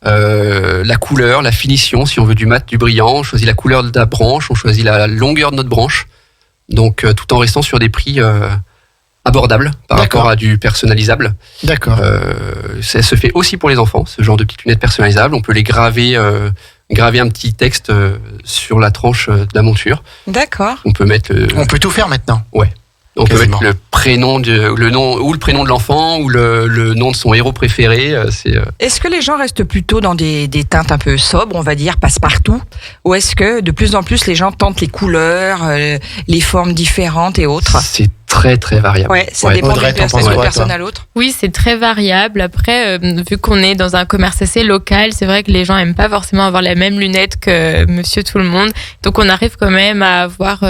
la couleur, la finition. Si on veut du mat, du brillant, on choisit la couleur de la branche, on choisit la longueur de notre branche. Donc tout en restant sur des prix abordables par rapport à du personnalisable. D'accord. Ça se fait aussi pour les enfants, ce genre de petites lunettes personnalisables. On peut les graver un petit texte sur la tranche de la monture. D'accord. On peut mettre. On peut tout faire maintenant. Ouais. On peut mettre le prénom le prénom de l'enfant ou le nom de son héros préféré. Est-ce que les gens restent plutôt dans des teintes un peu sobres, on va dire, passe-partout, ou est-ce que de plus en plus les gens tentent les couleurs, les formes différentes et autres ? C'est très très variable. Ouais, ça dépend d'une personne à l'autre. Oui, c'est très variable. Après, vu qu'on est dans un commerce assez local, c'est vrai que les gens aiment pas forcément avoir la même lunette que Monsieur Tout le Monde. Donc on arrive quand même à avoir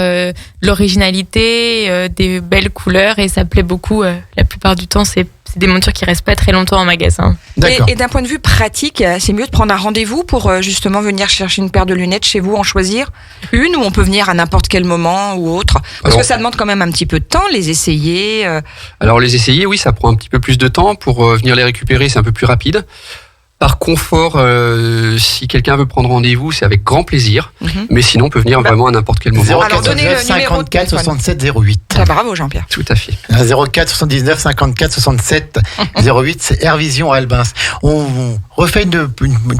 l'originalité, des belles couleurs et ça plaît beaucoup. La plupart du temps, c'est des montures qui restent pas très longtemps en magasin. Et d'un point de vue pratique, c'est mieux de prendre un rendez-vous pour justement venir chercher une paire de lunettes chez vous, en choisir une, ou on peut venir à n'importe quel moment ou autre ? Parce que ça demande quand même un petit peu de temps, les essayer. Alors les essayer, oui, ça prend un petit peu plus de temps. Pour venir les récupérer, c'est un peu plus rapide. Par confort, si quelqu'un veut prendre rendez-vous, c'est avec grand plaisir. Mais sinon, on peut venir vraiment à n'importe quel moment. 04 54 67 08. Ah, bravo Jean-Pierre. Tout à fait. 04 79 54 67 08, c'est Airvision Albin. On refait une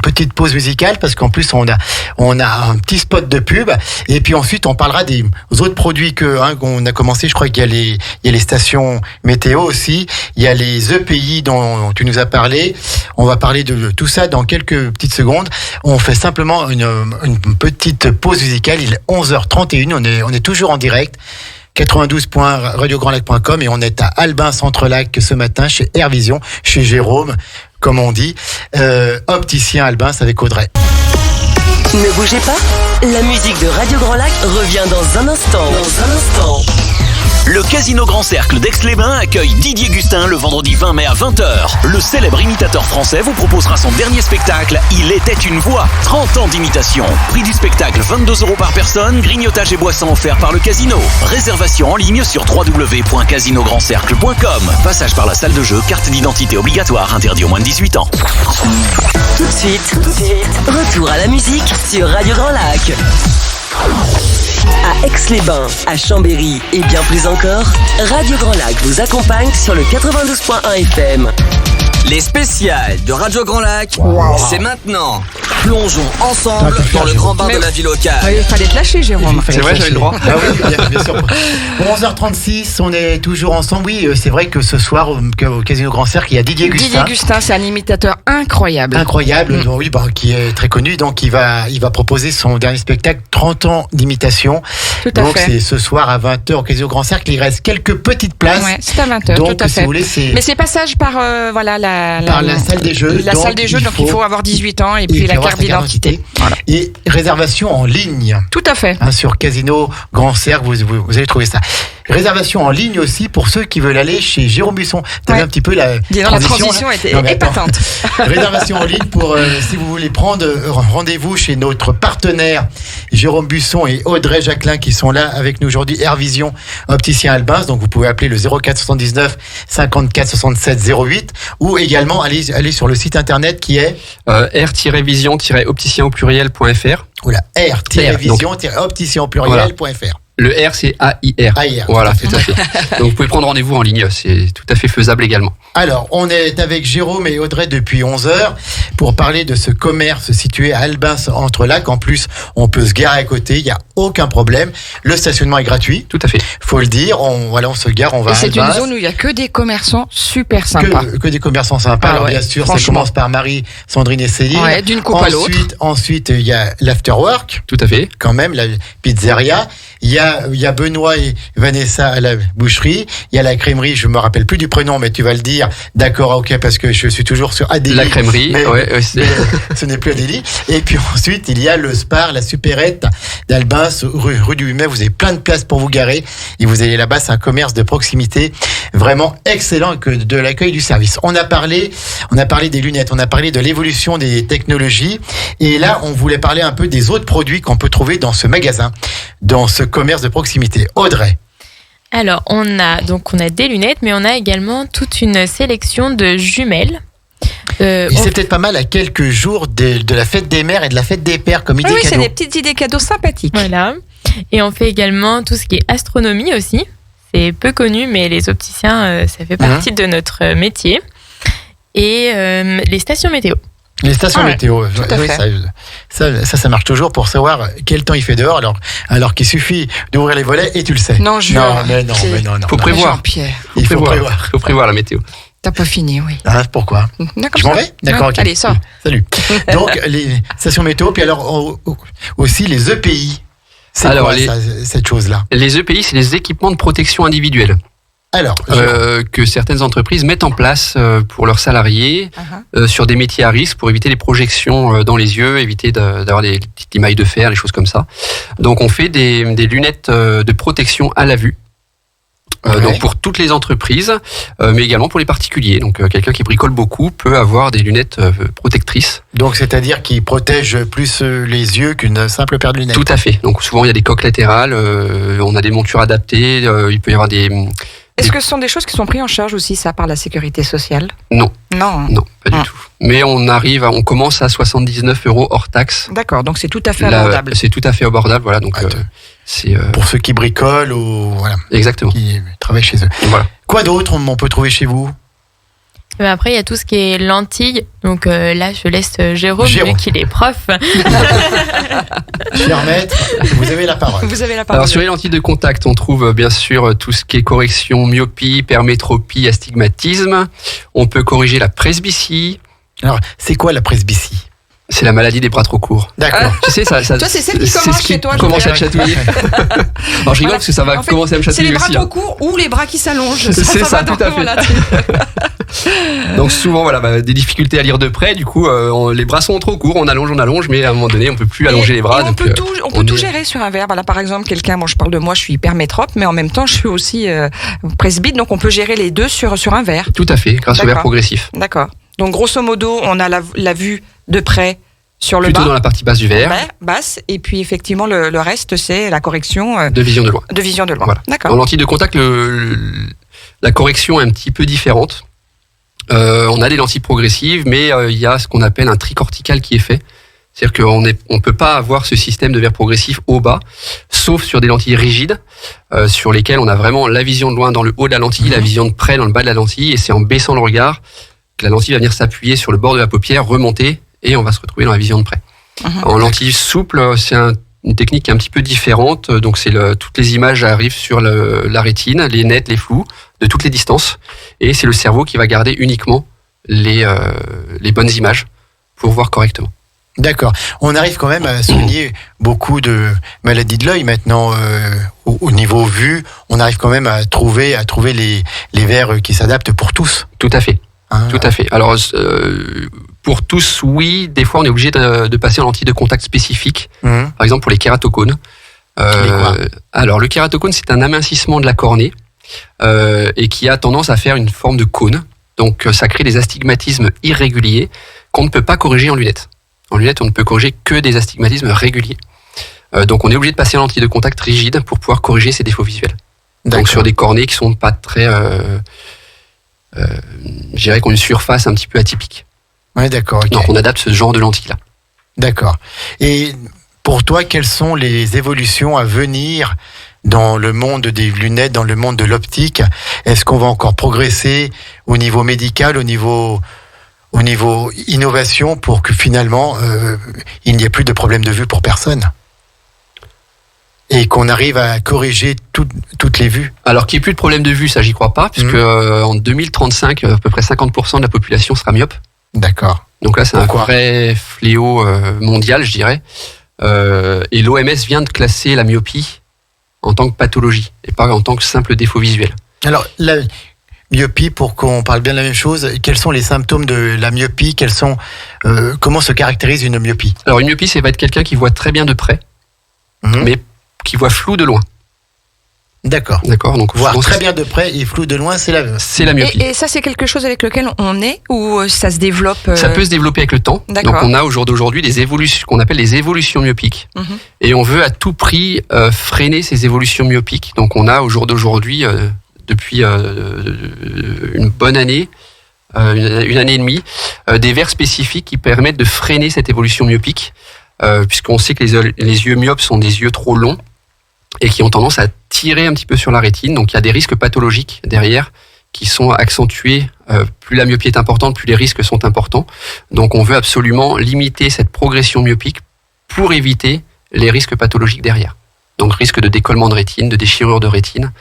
petite pause musicale parce qu'en plus on a un petit spot de pub et puis ensuite on parlera des autres produits qu'on a commencé. Je crois qu'il y a les stations météo aussi. Il y a les EPI dont tu nous as parlé. On va parler de tout ça dans quelques petites secondes. On fait simplement une petite pause musicale. Il est 11h31. On est toujours en direct. 92.radiograndlac.com et on est à Albin Centre-Lac ce matin chez Airvision, chez Jérôme, comme on dit, opticien Albin avec Audrey. Ne bougez pas, la musique de Radio Grand Lac revient dans un instant. Le Casino Grand Cercle d'Aix-les-Bains accueille Didier Gustin le vendredi 20 mai à 20h. Le célèbre imitateur français vous proposera son dernier spectacle, Il était une voix. 30 ans d'imitation. Prix du spectacle 22 € par personne, grignotage et boissons offerts par le casino. Réservation en ligne sur www.casinograndcercle.com. Passage par la salle de jeu, carte d'identité obligatoire, interdit aux moins de 18 ans. Tout de suite, retour à la musique sur Radio Grand Lac. À Aix-les-Bains, à Chambéry et bien plus encore, Radio Grand Lac vous accompagne sur le 92.1 FM. Les spéciales de Radio Grand Lac, c'est maintenant. Plongeons ensemble dans le grand bain de la vie locale. Il fallait te lâcher, Jérôme. C'est vrai, j'avais le droit. Ah oui, bien sûr. 11h36, on est toujours ensemble. Oui, c'est vrai que ce soir, au Casino Grand Cercle, il y a Didier Gustin. Didier Gustin, c'est un imitateur incroyable. Donc, oui, qui est très connu. Donc, il va proposer son dernier spectacle, 30 ans d'imitation. Tout à fait. Donc, c'est ce soir à 20h au Casino Grand Cercle. Il reste quelques petites places. Ouais, c'est à 20h, donc, tout à fait. Si vous voulez, mais c'est passage par la salle des jeux. La salle des jeux, donc il faut avoir 18 ans et puis la carte d'identité. Voilà. Et réservation en ligne. Tout à fait. Sur Casino Grand Cercle, vous allez trouver ça. Réservation en ligne aussi pour ceux qui veulent aller chez Jérôme Buisson. Tu as Ouais. un petit peu la La transition était Non, mais attends. épatante. Réservation en ligne pour si vous voulez prendre rendez-vous chez notre partenaire Jérôme Buisson et Audrey Jacquelin qui sont là avec nous aujourd'hui. Airvision, opticien Albins. Donc vous pouvez appeler le 04 79 54 67 08 ou également aller sur le site internet qui est r-vision-opticien au pluriel.fr. oula, r-vision-opticien au pluriel.fr. Le R, c'est AIR. AIR, Voilà, tout tout à fait. Donc, vous pouvez prendre rendez-vous en ligne. C'est tout à fait faisable également. Alors, on est avec Jérôme et Audrey depuis 11h pour parler de ce commerce situé à Albins entre Lacs. En plus, on peut se garer à côté, il n'y a aucun problème. Le stationnement est gratuit, Tout à fait. faut le dire. On se gare, on va Et à c'est une Albins. zone où il y a que des commerçants super sympas. Que des commerçants sympas. Ah Alors ouais, bien sûr, ça franchement. commence par Marie, Sandrine et Céline. Ouais, d'une coupe à l'autre. Ensuite, il y a l'afterwork, Tout à fait. quand même, la pizzeria. Il y a Benoît et Vanessa à la boucherie. Il y a la crèmerie, je me rappelle plus du prénom, mais tu vas le dire. D'accord, ok, parce que je suis toujours sur Adélie. La crèmerie. Mais- Ouais, mais ce n'est plus Adélie. Et puis ensuite, il y a le Spar, la supérette d'Albins, rue du 8 mai. Vous avez plein de places pour vous garer. Et vous allez là-bas, c'est un commerce de proximité vraiment excellent que de l'accueil du service. On a parlé des lunettes, on a parlé de l'évolution des technologies. Et là, on voulait parler un peu des autres produits qu'on peut trouver dans ce magasin, dans ce commerce de proximité. Audrey. Alors, on a des lunettes, mais on a également toute une sélection de jumelles. Et c'est peut-être pas mal à quelques jours de la fête des mères et de la fête des pères comme idée Oui, c'est cadeau. des petites idées cadeaux sympathiques. Voilà. Et on fait également tout ce qui est astronomie aussi. C'est peu connu, mais les opticiens, ça fait partie de notre métier. Et les stations météo. Les stations Ah ouais, météo, tout à oui, fait. ça marche toujours pour savoir quel temps il fait dehors, alors qu'il suffit d'ouvrir les volets et tu le sais. Non, je non, mais non. Faut non. prévoir. Jean-Pierre, Il faut prévoir. Faut prévoir la météo. t'as pas fini, oui. Ah, pourquoi D'accord, Je m'en ça. vais D'accord, Ouais, ok. Allez, sors. Salut. Donc, les stations météo, puis alors aussi les EPI. C'est Alors, quoi cette chose-là? Les EPI, c'est les équipements de protection individuelle Alors, que certaines entreprises mettent en place pour leurs salariés sur des métiers à risque pour éviter les projections dans les yeux, éviter d'avoir des petites limailles de fer, les choses comme ça. Donc, on fait des lunettes de protection à la vue. Ouais. Donc pour toutes les entreprises, mais également pour les particuliers. Donc quelqu'un qui bricole beaucoup peut avoir des lunettes protectrices. donc c'est-à-dire qu'ils protègent plus les yeux qu'une simple paire de lunettes. Tout à fait. Donc souvent il y a des coques latérales, on a des montures adaptées, il peut y avoir des... Est-ce que ce sont des choses qui sont prises en charge aussi, ça, par la sécurité sociale? Non. Non. Non, pas du tout. Mais on commence à 79 € hors taxe. D'accord, donc c'est tout à fait Là, abordable. c'est tout à fait abordable, voilà. Donc c'est Pour ceux qui bricolent ou voilà, exactement. qui travaillent chez eux. Voilà. Quoi d'autre on peut trouver chez vous? Mais après, il y a tout ce qui est lentilles. Donc là, je laisse Jérôme, Jérôme. vu qu'il est prof. Cher maître, vous avez la parole. Vous avez la parole. Alors sur les lentilles de contact, on trouve bien sûr tout ce qui est correction myopie, permétropie, astigmatisme. On peut corriger la presbytie. Alors, c'est quoi la presbytie? C'est la maladie des bras trop courts. D'accord. Tu sais, ça Toi, c'est celle qui commence chez toi, je commence à te dirais. chatouiller. Alors je rigole parce que ça va En fait, commencer à me C'est les chatouiller bras aussi. trop hein. courts ou les bras qui s'allongent. C'est ça, va tout dans- à fait. voilà. Donc souvent, voilà, des difficultés à lire de près. Du coup, les bras sont trop courts. On allonge, mais à un moment donné, on peut plus allonger les bras. Et on donc, peut tout, on est- gérer sur un verre. Voilà, par exemple, quelqu'un, je parle de moi, je suis hypermétrope, mais en même temps, je suis aussi presbyte, donc on peut gérer les deux sur un verre. Tout à fait, grâce au verre D'accord. progressif. D'accord. Donc, grosso modo, on a la vue de près sur le Plutôt bas. dans la partie basse du verre, Basse, et puis effectivement, le reste, c'est la correction de vision de loin. de vision de loin. Voilà. En D'accord. lentille de contact, la correction est un petit peu différente. On a des lentilles progressives, mais il y a ce qu'on appelle un tricortical qui est fait. C'est-à-dire qu'on ne peut pas avoir ce système de verre progressif haut-bas, sauf sur des lentilles rigides, sur lesquelles on a vraiment la vision de loin dans le haut de la lentille, la vision de près dans le bas de la lentille, et c'est en baissant le regard que la lentille va venir s'appuyer sur le bord de la paupière, remonter, et on va se retrouver dans la vision de près. En lentille souple, c'est une technique qui est un petit peu différente. Donc, toutes les images arrivent sur la rétine, les nets, les flous, de toutes les distances. Et c'est le cerveau qui va garder uniquement les bonnes images pour voir correctement. D'accord. On arrive quand même à soigner beaucoup de maladies de l'œil maintenant au niveau vue. On arrive quand même à trouver les verres qui s'adaptent pour tous. Tout à fait. Hein. Tout à fait. Alors, pour tous, oui. Des fois, on est obligé de passer en lentille de contact spécifique. Mhm. Par exemple, pour les kératocones. quoi ? Alors, le kératocône, c'est un amincissement de la cornée et qui a tendance à faire une forme de cône. Donc, ça crée des astigmatismes irréguliers qu'on ne peut pas corriger en lunettes. En lunettes, on ne peut corriger que des astigmatismes réguliers. Donc, on est obligé de passer en lentille de contact rigide pour pouvoir corriger ces défauts visuels. Donc, sur des cornées qui sont pas très... je dirais qu'on a une surface un petit peu atypique. Oui, d'accord. Okay. Donc, on adapte ce genre de lentilles-là. D'accord. Et pour toi, quelles sont les évolutions à venir dans le monde des lunettes, dans le monde de l'optique? Est-ce qu'on va encore progresser au niveau médical, au niveau innovation, pour que finalement, il n'y ait plus de problème de vue pour personne? Et qu'on arrive à corriger toutes les vues? Alors qu'il n'y ait plus de problème de vue, ça j'y crois pas, puisque en 2035, à peu près 50% de la population sera myope. D'accord. Donc là, c'est Pourquoi ? un vrai fléau mondial, je dirais. Et l'OMS vient de classer la myopie en tant que pathologie, et pas en tant que simple défaut visuel. Alors, la myopie, pour qu'on parle bien de la même chose, quels sont les symptômes de la myopie? Comment se caractérise une myopie? Alors une myopie, ça va être quelqu'un qui voit très bien de près, mais qui voit flou de loin. D'accord. Donc voir très bien de près et flou de loin, c'est la myopie. Et ça, c'est quelque chose avec lequel on est, ou ça se développe Ça peut se développer avec le temps. D'accord. Donc on a au jour d'aujourd'hui des évolutions qu'on appelle les évolutions myopiques. Et on veut à tout prix freiner ces évolutions myopiques. Donc on a au jour d'aujourd'hui, depuis une bonne année, une année et demie, des verres spécifiques qui permettent de freiner cette évolution myopique, puisqu'on sait que les yeux myopes sont des yeux trop longs et qui ont tendance à tirer un petit peu sur la rétine. Donc il y a des risques pathologiques derrière qui sont accentués. Plus la myopie est importante, plus les risques sont importants. Donc on veut absolument limiter cette progression myopique pour éviter les risques pathologiques derrière. Donc risque de décollement de rétine, de déchirure de rétine.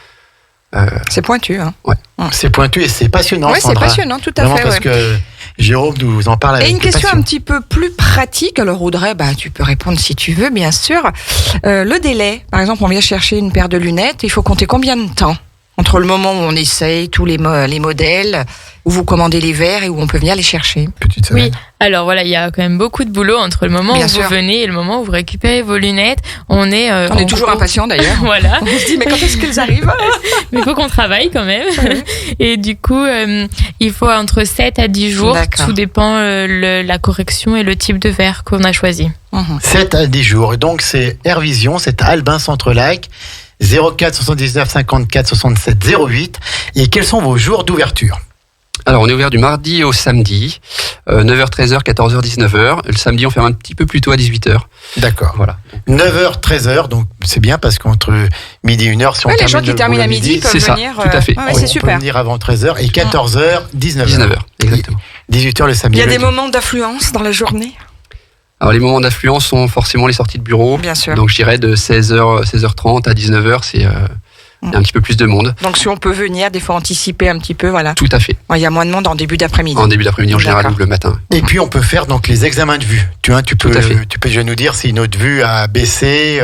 C'est pointu, hein. Ouais. C'est pointu et c'est passionnant. Oui, c'est passionnant, tout à Vraiment, fait. parce que Jérôme nous en parle avec Et une question passion. un petit peu plus pratique. Alors Audrey, tu peux répondre si tu veux, bien sûr. Le délai, par exemple, on vient chercher une paire de lunettes, il faut compter combien de temps entre le moment où on essaye tous les modèles, où vous commandez les verres et où on peut venir les chercher? Petite semaine. Oui, alors voilà, il y a quand même beaucoup de boulot entre le moment Bien où sûr. vous venez et le moment où vous récupérez vos lunettes. On est toujours impatients d'ailleurs. Voilà. On se dit, mais quand est-ce qu'elles arrivent? Mais il faut qu'on travaille quand même. Et du coup, il faut entre 7 à 10 jours. D'accord. Tout dépend la correction et le type de verre qu'on a choisi. 7 à 10 jours. Et donc, c'est Airvision, c'est à Albin Centre-Lac, 04 79 54 67 08. Et quels sont vos jours d'ouverture? Alors on est ouvert du mardi au samedi, 9h, 13h, 14h, 19h. Le samedi, on ferme un petit peu plus tôt à 18h. D'accord. Voilà. 9h, 13h, donc c'est bien parce qu'entre midi et 1h, si on Ouais, les termine gens qui le terminent à boulot midi peuvent c'est ça, venir. tout à fait. Ouais, on c'est peut super. venir avant 13h et 14h, 19h. 19h, exactement. 18h le samedi. Il y a et le des moments d'affluence dans la journée? Alors les moments d'affluence sont forcément les sorties de bureau. Bien sûr. Donc je dirais de 16h30 à 19h, c'est il y a un petit peu plus de monde. Donc si on peut venir, des fois anticiper un petit peu, voilà. Tout à fait. Il y a moins de monde en début d'après-midi. En début d'après-midi en général D'accord. ou le matin. Et puis on peut faire donc les examens de vue. Tu Tout à fait. peux déjà nous dire si notre vue a baissé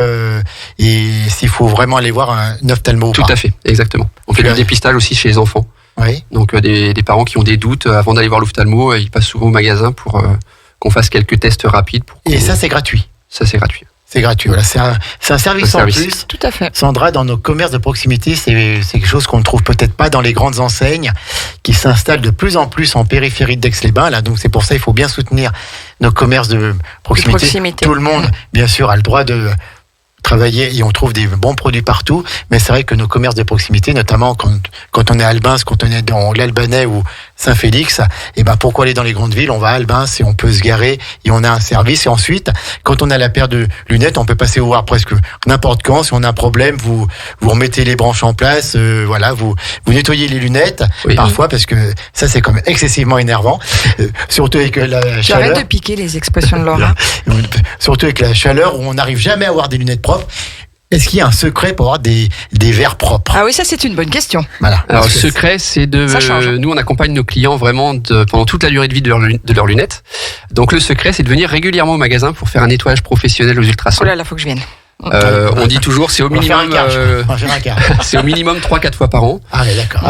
et s'il faut vraiment aller voir un ophtalmo ou Tout pas. à fait, exactement. On fait Tu du as- dépistage aussi chez les enfants. Oui. Donc des parents qui ont des doutes avant d'aller voir l'ophtalmo, ils passent souvent au magasin pour qu'on fasse quelques tests rapides. Et ça c'est gratuit. Ça c'est gratuit. C'est gratuit. Voilà, c'est un service en plus. Tout à fait. Sandra, dans nos commerces de proximité, c'est quelque chose qu'on ne trouve peut-être pas dans les grandes enseignes qui s'installent de plus en plus en périphérie d'Aix-les-Bains. Là, donc c'est pour ça il faut bien soutenir nos commerces de proximité. proximité. Tout le monde, bien sûr, a le droit de travailler et on trouve des bons produits partout. Mais c'est vrai que nos commerces de proximité, notamment quand on est à Albins, quand on est dans l'Albanais ou Saint-Félix, et ben pourquoi aller dans les grandes villes? On va à Albins et on peut se garer et on a un service. Et ensuite, quand on a la paire de lunettes, on peut passer vous voir presque n'importe quand. Si on a un problème, vous remettez les branches en place, voilà, vous nettoyez les lunettes Oui. parfois parce que ça c'est quand même excessivement énervant, surtout avec la J'arrête chaleur. de piquer les expressions de Laura. Surtout avec la chaleur où on n'arrive jamais à avoir des lunettes propres. Est-ce qu'il y a un secret pour avoir des verres propres? Ah oui, ça c'est une bonne question. Voilà. Alors le Parce que secret, c'est Ça change. nous on accompagne nos clients vraiment pendant toute la durée de vie de leurs lunettes. Donc le secret, c'est de venir régulièrement au magasin pour faire un nettoyage professionnel aux ultrasons. Oh là là, faut que je vienne. On dit toujours c'est au On va faire un minimum quart. On va faire un quart. c'est au minimum 3-4 fois par an. Ah, ouais, d'accord.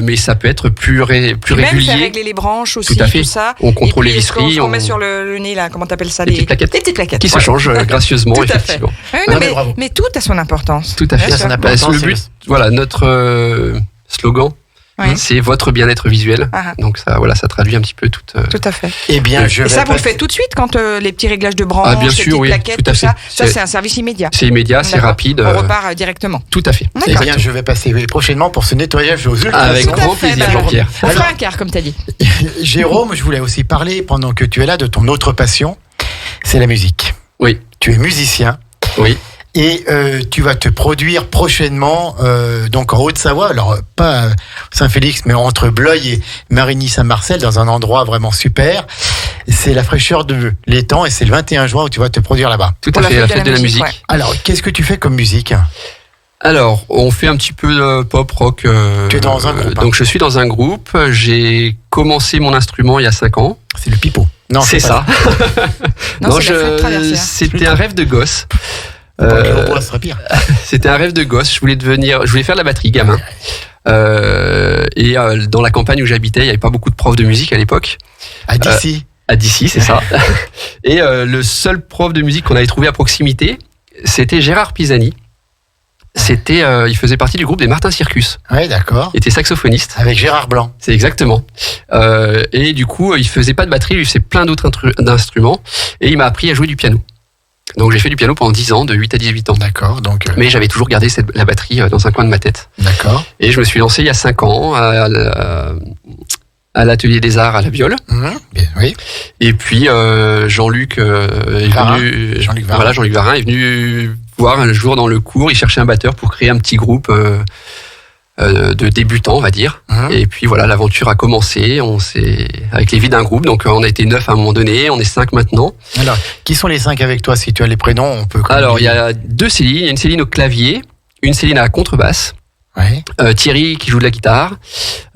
Mais ça peut être plus Même faire régulier. régler les branches aussi, Tout à fait. ça. On contrôle Et puis, les est-ce qu'on visseries, se remet on- sur le nez, là, comment t'appelles ça? Les petites plaquettes. Les petites plaquettes. Qui se voilà. changent gracieusement, Tout à fait. effectivement. Oui, Non, non, mais bravo. mais tout a son importance. Tout à fait. Bien Ça, son sûr. importance, Le c'est but, voilà, notre slogan, Ouais. c'est votre bien-être visuel. Ah. Donc ça, voilà, ça traduit un petit peu toute. Tout à fait. Eh bien, je Et vais ça, vous le passer- faites tout de suite quand les petits réglages de branches, Ah, bien les sûr, petites oui, plaquettes, tout à tout ça. fait. Ça, C'est- c'est un service immédiat. C'est immédiat, c'est D'accord. rapide. On repart directement. Tout à fait. Eh D'accord. bien, je vais passer prochainement pour ce nettoyage aux ultrasons. Avec Tout à grand fait, plaisir, bah, Jean-Pierre. On Alors- fera un quart, comme t'as dit. Jérôme, je voulais aussi parler, pendant que tu es là, de ton autre passion, c'est la musique. Oui, Tu es musicien oui. et tu vas te produire prochainement donc en Haute-Savoie, alors pas à Saint-Félix, mais entre Bleuil et Marigny-Saint-Marcel, dans un endroit vraiment super. C'est la fraîcheur de l'étang et c'est le 21 juin où tu vas te produire là-bas. Tout Pour à fait, la fête de la musique. ouais. Alors, qu'est-ce que tu fais comme musique? Alors, on fait un petit peu de pop rock. Tu es dans un groupe, hein. Donc, je suis dans un groupe. J'ai commencé mon instrument il y a 5 ans. C'est le pipeau. Non, C'est pas ça. Non, c'est la fête traversière. C'était un rêve de gosse. Pas que le bois, ce serait pire. C'était un rêve de gosse. Je voulais faire de la batterie, gamin. Dans la campagne où j'habitais, il n'y avait pas beaucoup de profs de musique à l'époque. À d'ici. À d'ici, c'est ça. Et le seul prof de musique qu'on avait trouvé à proximité, c'était Gérard Pisani. Il faisait partie du groupe des Martin Circus. Ouais, d'accord. Il était saxophoniste. Avec Gérard Blanc. C'est exactement. Et du coup, il faisait pas de batterie, il faisait plein d'autres d'instruments. Et il m'a appris à jouer du piano. Donc j'ai fait du piano pendant 10 ans, de 8 à 18 ans. D'accord, donc. Mais j'avais toujours gardé la batterie dans un coin de ma tête. D'accord. Et je me suis lancé il y a 5 ans à l'atelier des arts à la viole. Bien, oui. Et puis Jean-Luc est Varin. venu. Jean-Luc Varin. Voilà, Jean-Luc Varin est venu voir un jour dans le cours. Il cherchait un batteur pour créer un petit groupe de débutants, on va dire. Et puis voilà, l'aventure a commencé. Avec les vies d'un groupe. Donc on a été 9 à un moment donné. On est 5 maintenant. Alors, qui sont les 5 avec toi? Si tu as les prénoms, on peut. Alors il y a 2 Céline. Il y a une Céline au clavier, une Céline à la contrebasse. Ouais. Thierry qui joue de la guitare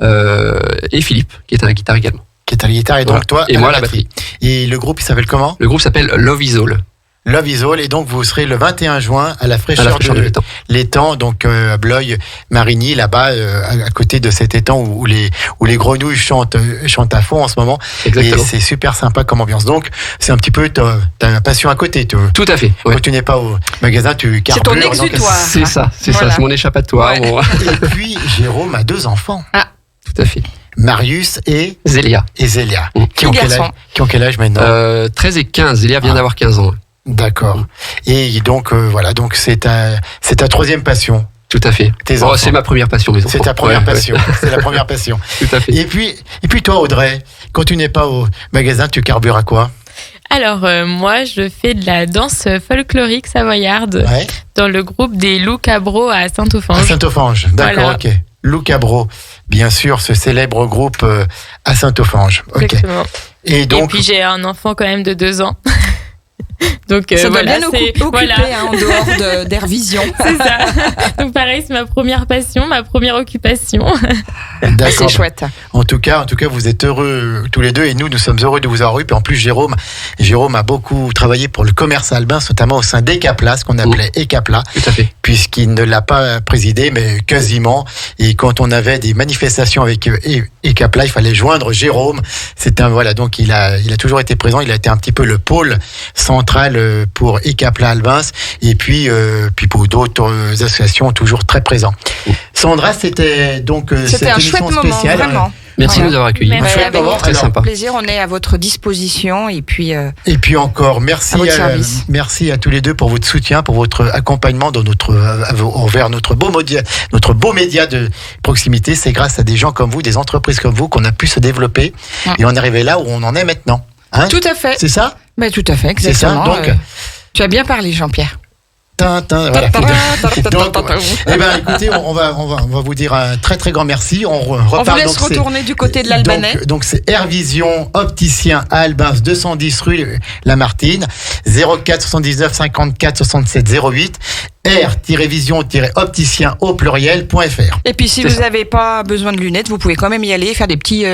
et Philippe qui est à la guitare également. Qui est à la guitare et donc Voilà. toi Et à moi la à la batterie. Et le groupe il s'appelle comment? Le groupe s'appelle Love Is All. Love Is All, et donc vous serez le 21 juin à la À fraîcheur, la fraîcheur de l'étang. l'étang, donc à Bleuil, Marigny, là-bas, à côté de cet étang où les grenouilles chantent à fond en ce moment. Exactement. Et c'est super sympa comme ambiance. Donc c'est un petit peu ta passion à côté. Tout à fait. Ouais. Quand tu n'es pas au magasin, tu C'est ton carbures. donc- exutoire. C'est ça, Voilà. c'est mon échappatoire. Ouais. Bon, Et puis Jérôme a 2 enfants, tout à fait. Marius et Zélia. Zélia, Mm. qui ont Petit quel garçon. âge, qui ont quel âge maintenant? 13 et 15. Zélia vient d'avoir 15 ans. D'accord. Et donc voilà, donc c'est ta 3e passion. Tout à fait. Tes Oh, enfants. c'est ma première passion, mes enfants. C'est ta première Ouais, passion. C'est la première passion. ouais, tout à fait. Et puis toi, Audrey, quand tu n'es pas au magasin, tu carbures à quoi? Alors, moi, je fais de la danse folklorique savoyarde Ouais. dans le groupe des Loups Cabros à À Saint-Ophange. Saint-Ophange. D'accord, Voilà. ok. Lou Cabro, bien sûr, ce célèbre groupe à Saint-Ophange. Ok. Exactement. Et Et donc, puis, j'ai un enfant quand même de 2 ans. Donc, Ça doit voilà, bien c'est occuper voilà, hein, en dehors d'Air Vision. c'est ça. Donc, pareil, c'est ma première passion, ma première occupation. d'accord. C'est chouette. En tout cas, vous êtes heureux tous les deux et nous sommes heureux de vous avoir eu. Puis en plus, Jérôme a beaucoup travaillé pour le commerce à Albin, notamment au sein d'Ecapla, ce qu'on appelait Ecapla, Tout à fait. puisqu'il ne l'a pas présidé, mais quasiment. Et quand on avait des manifestations avec Ecapla, il fallait joindre Jérôme. Voilà, donc il a toujours été présent. Il a été un petit peu le pôle central pour Ecapla Albins, et puis pour d'autres associations toujours très présents. Sandra, c'était donc C'était cette un émission chouette moment, spéciale. vraiment. Merci Voilà. de nous avoir accueillis. Merci. Un chouette avec moment. Très Alors, sympa. Plaisir, on est à votre disposition et puis Et puis encore, merci À votre service. merci à tous les deux pour votre soutien, pour votre accompagnement dans envers notre beau média de proximité. C'est grâce à des gens comme vous, des entreprises comme vous, qu'on a pu se développer et on est arrivé là où on en est maintenant. Hein? tout à fait. C'est ça? Mais tout à fait, C'est ça. exactement. Donc, tu as bien parlé, Jean-Pierre. voilà. Donc, eh ben, écoutez, on va vous dire un très très grand merci. On On vous reparle laisse donc, c'est- retourner du côté de l'Albanais. Donc c'est Air Vision, opticien à Albins, 210 rue Lamartine, 04 79 54 67 08. r-vision-opticien au pluriel.fr. Et puis si vous n'avez pas besoin de lunettes, vous pouvez quand même y aller, faire des petits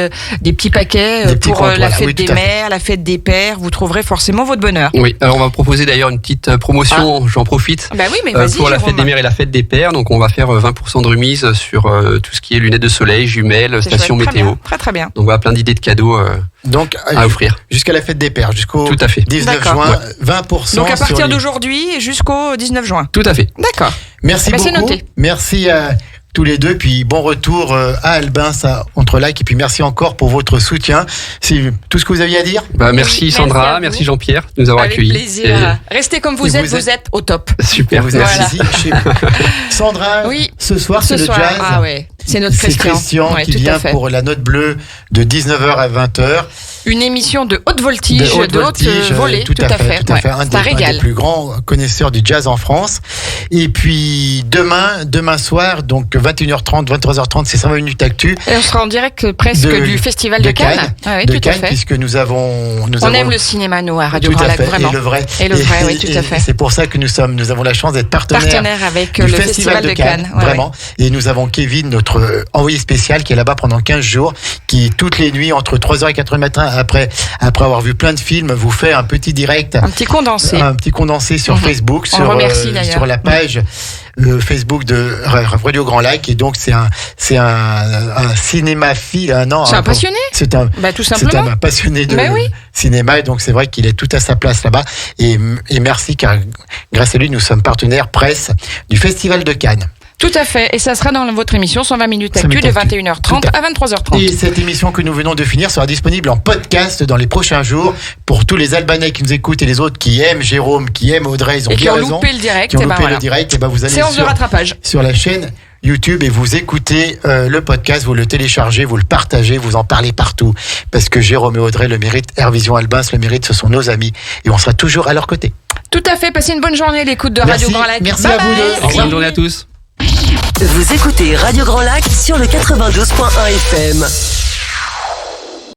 paquets Des petits pour comptes, la voilà. fête Oui, tout des à fait. mères, la fête des pères. Vous trouverez forcément votre bonheur. Oui, alors on va proposer d'ailleurs une petite promotion, j'en profite. Bah oui, mais vas-y, Pour la Jérôme. fête des mères et la fête des pères, donc on va faire 20% de remise sur tout ce qui est lunettes de soleil, jumelles, C'est stations chouette. Très météo. bien, très très bien. Donc voilà, plein d'idées de cadeaux Donc, à offrir. jusqu'à la fête des pères, jusqu'au Tout à fait. 19 D'accord. juin, 20%. Donc à sur partir les- d'aujourd'hui jusqu'au 19 juin. Tout à fait. D'accord. Merci Eh ben, c'est beaucoup. noté. Merci à tous les deux. Puis bon retour à Albin, ça, entre lacs. Et puis merci encore pour votre soutien. C'est tout ce que vous aviez à dire. Bah, Oui, merci merci Sandra, à vous. merci Jean-Pierre de nous avoir Avec accueillis. plaisir. Restez comme Et vous êtes, vous vous êtes au top. Et super. Vous êtes Voilà. ici chez Sandra, Oui. ce soir, Ce c'est le soir, jazz. ah ouais, c'est notre C'est Christian Ouais, qui tout à vient fait. pour la note bleue de 19h à 20h. Une émission de haute voltige, de haute volée, tout à fait. Ouais. Un C'est un des régal. plus grands connaisseurs du jazz en France. Et puis demain soir, donc 21h30, 23h30, c'est 120 minutes actu Et on sera en direct presque De- du festival de Cannes. Ah oui, de tout à Cannes, fait. puisque nous avons On aime le cinéma, nous, à Radio tout Grand à Lac, fait, vraiment. et le vrai. Et le vrai, oui, tout à fait. C'est pour ça que nous avons la chance d'être Partenaire avec du le festival de Cannes. Ouais, vraiment. Et nous avons Kevin, notre envoyé spécial, qui est là-bas pendant 15 jours, qui toutes les nuits, entre 3h et 4h du matin, après avoir vu plein de films, vous fait un petit direct, ouais. Un petit condensé. un petit condensé sur Mhm. Facebook, On sur, remercie, d'ailleurs. sur la page Facebook de Radio Grand Lac. Et donc, c'est un cinémaphile, non. C'est un passionné. C'est un, Bah, tout c'est simplement. un passionné de Ben oui. cinéma, et donc c'est vrai qu'il est tout à sa place là-bas. Et merci, car grâce à lui, nous sommes partenaires presse du Festival de Cannes. Tout à fait. Et ça sera dans votre émission 120 minutes 120 actu de minutes actu. 21h30 Tout à 23h30. Et cette émission que nous venons de finir sera disponible en podcast dans les prochains jours pour tous les Albanais qui nous écoutent et les autres qui aiment Jérôme, qui aiment Audrey. Ils ont Et qui bien ont raison. loupé le direct. Qui ont et ben loupé voilà. le direct. Et ben vous allez Séance de rattrapage. sur la chaîne YouTube et vous écoutez le podcast, vous le téléchargez, vous le partagez, vous en parlez partout. Parce que Jérôme et Audrey le méritent, Airvision Albin le mérite, ce sont nos amis. Et on sera toujours à leur côté. Tout à fait. Passez une bonne journée à l'écoute de Merci. Radio Grand Lac. Merci Bye à vous bye. deux. Au revoir, bonne journée à tous. Vous écoutez Radio Grand Lac sur le 92.1 FM.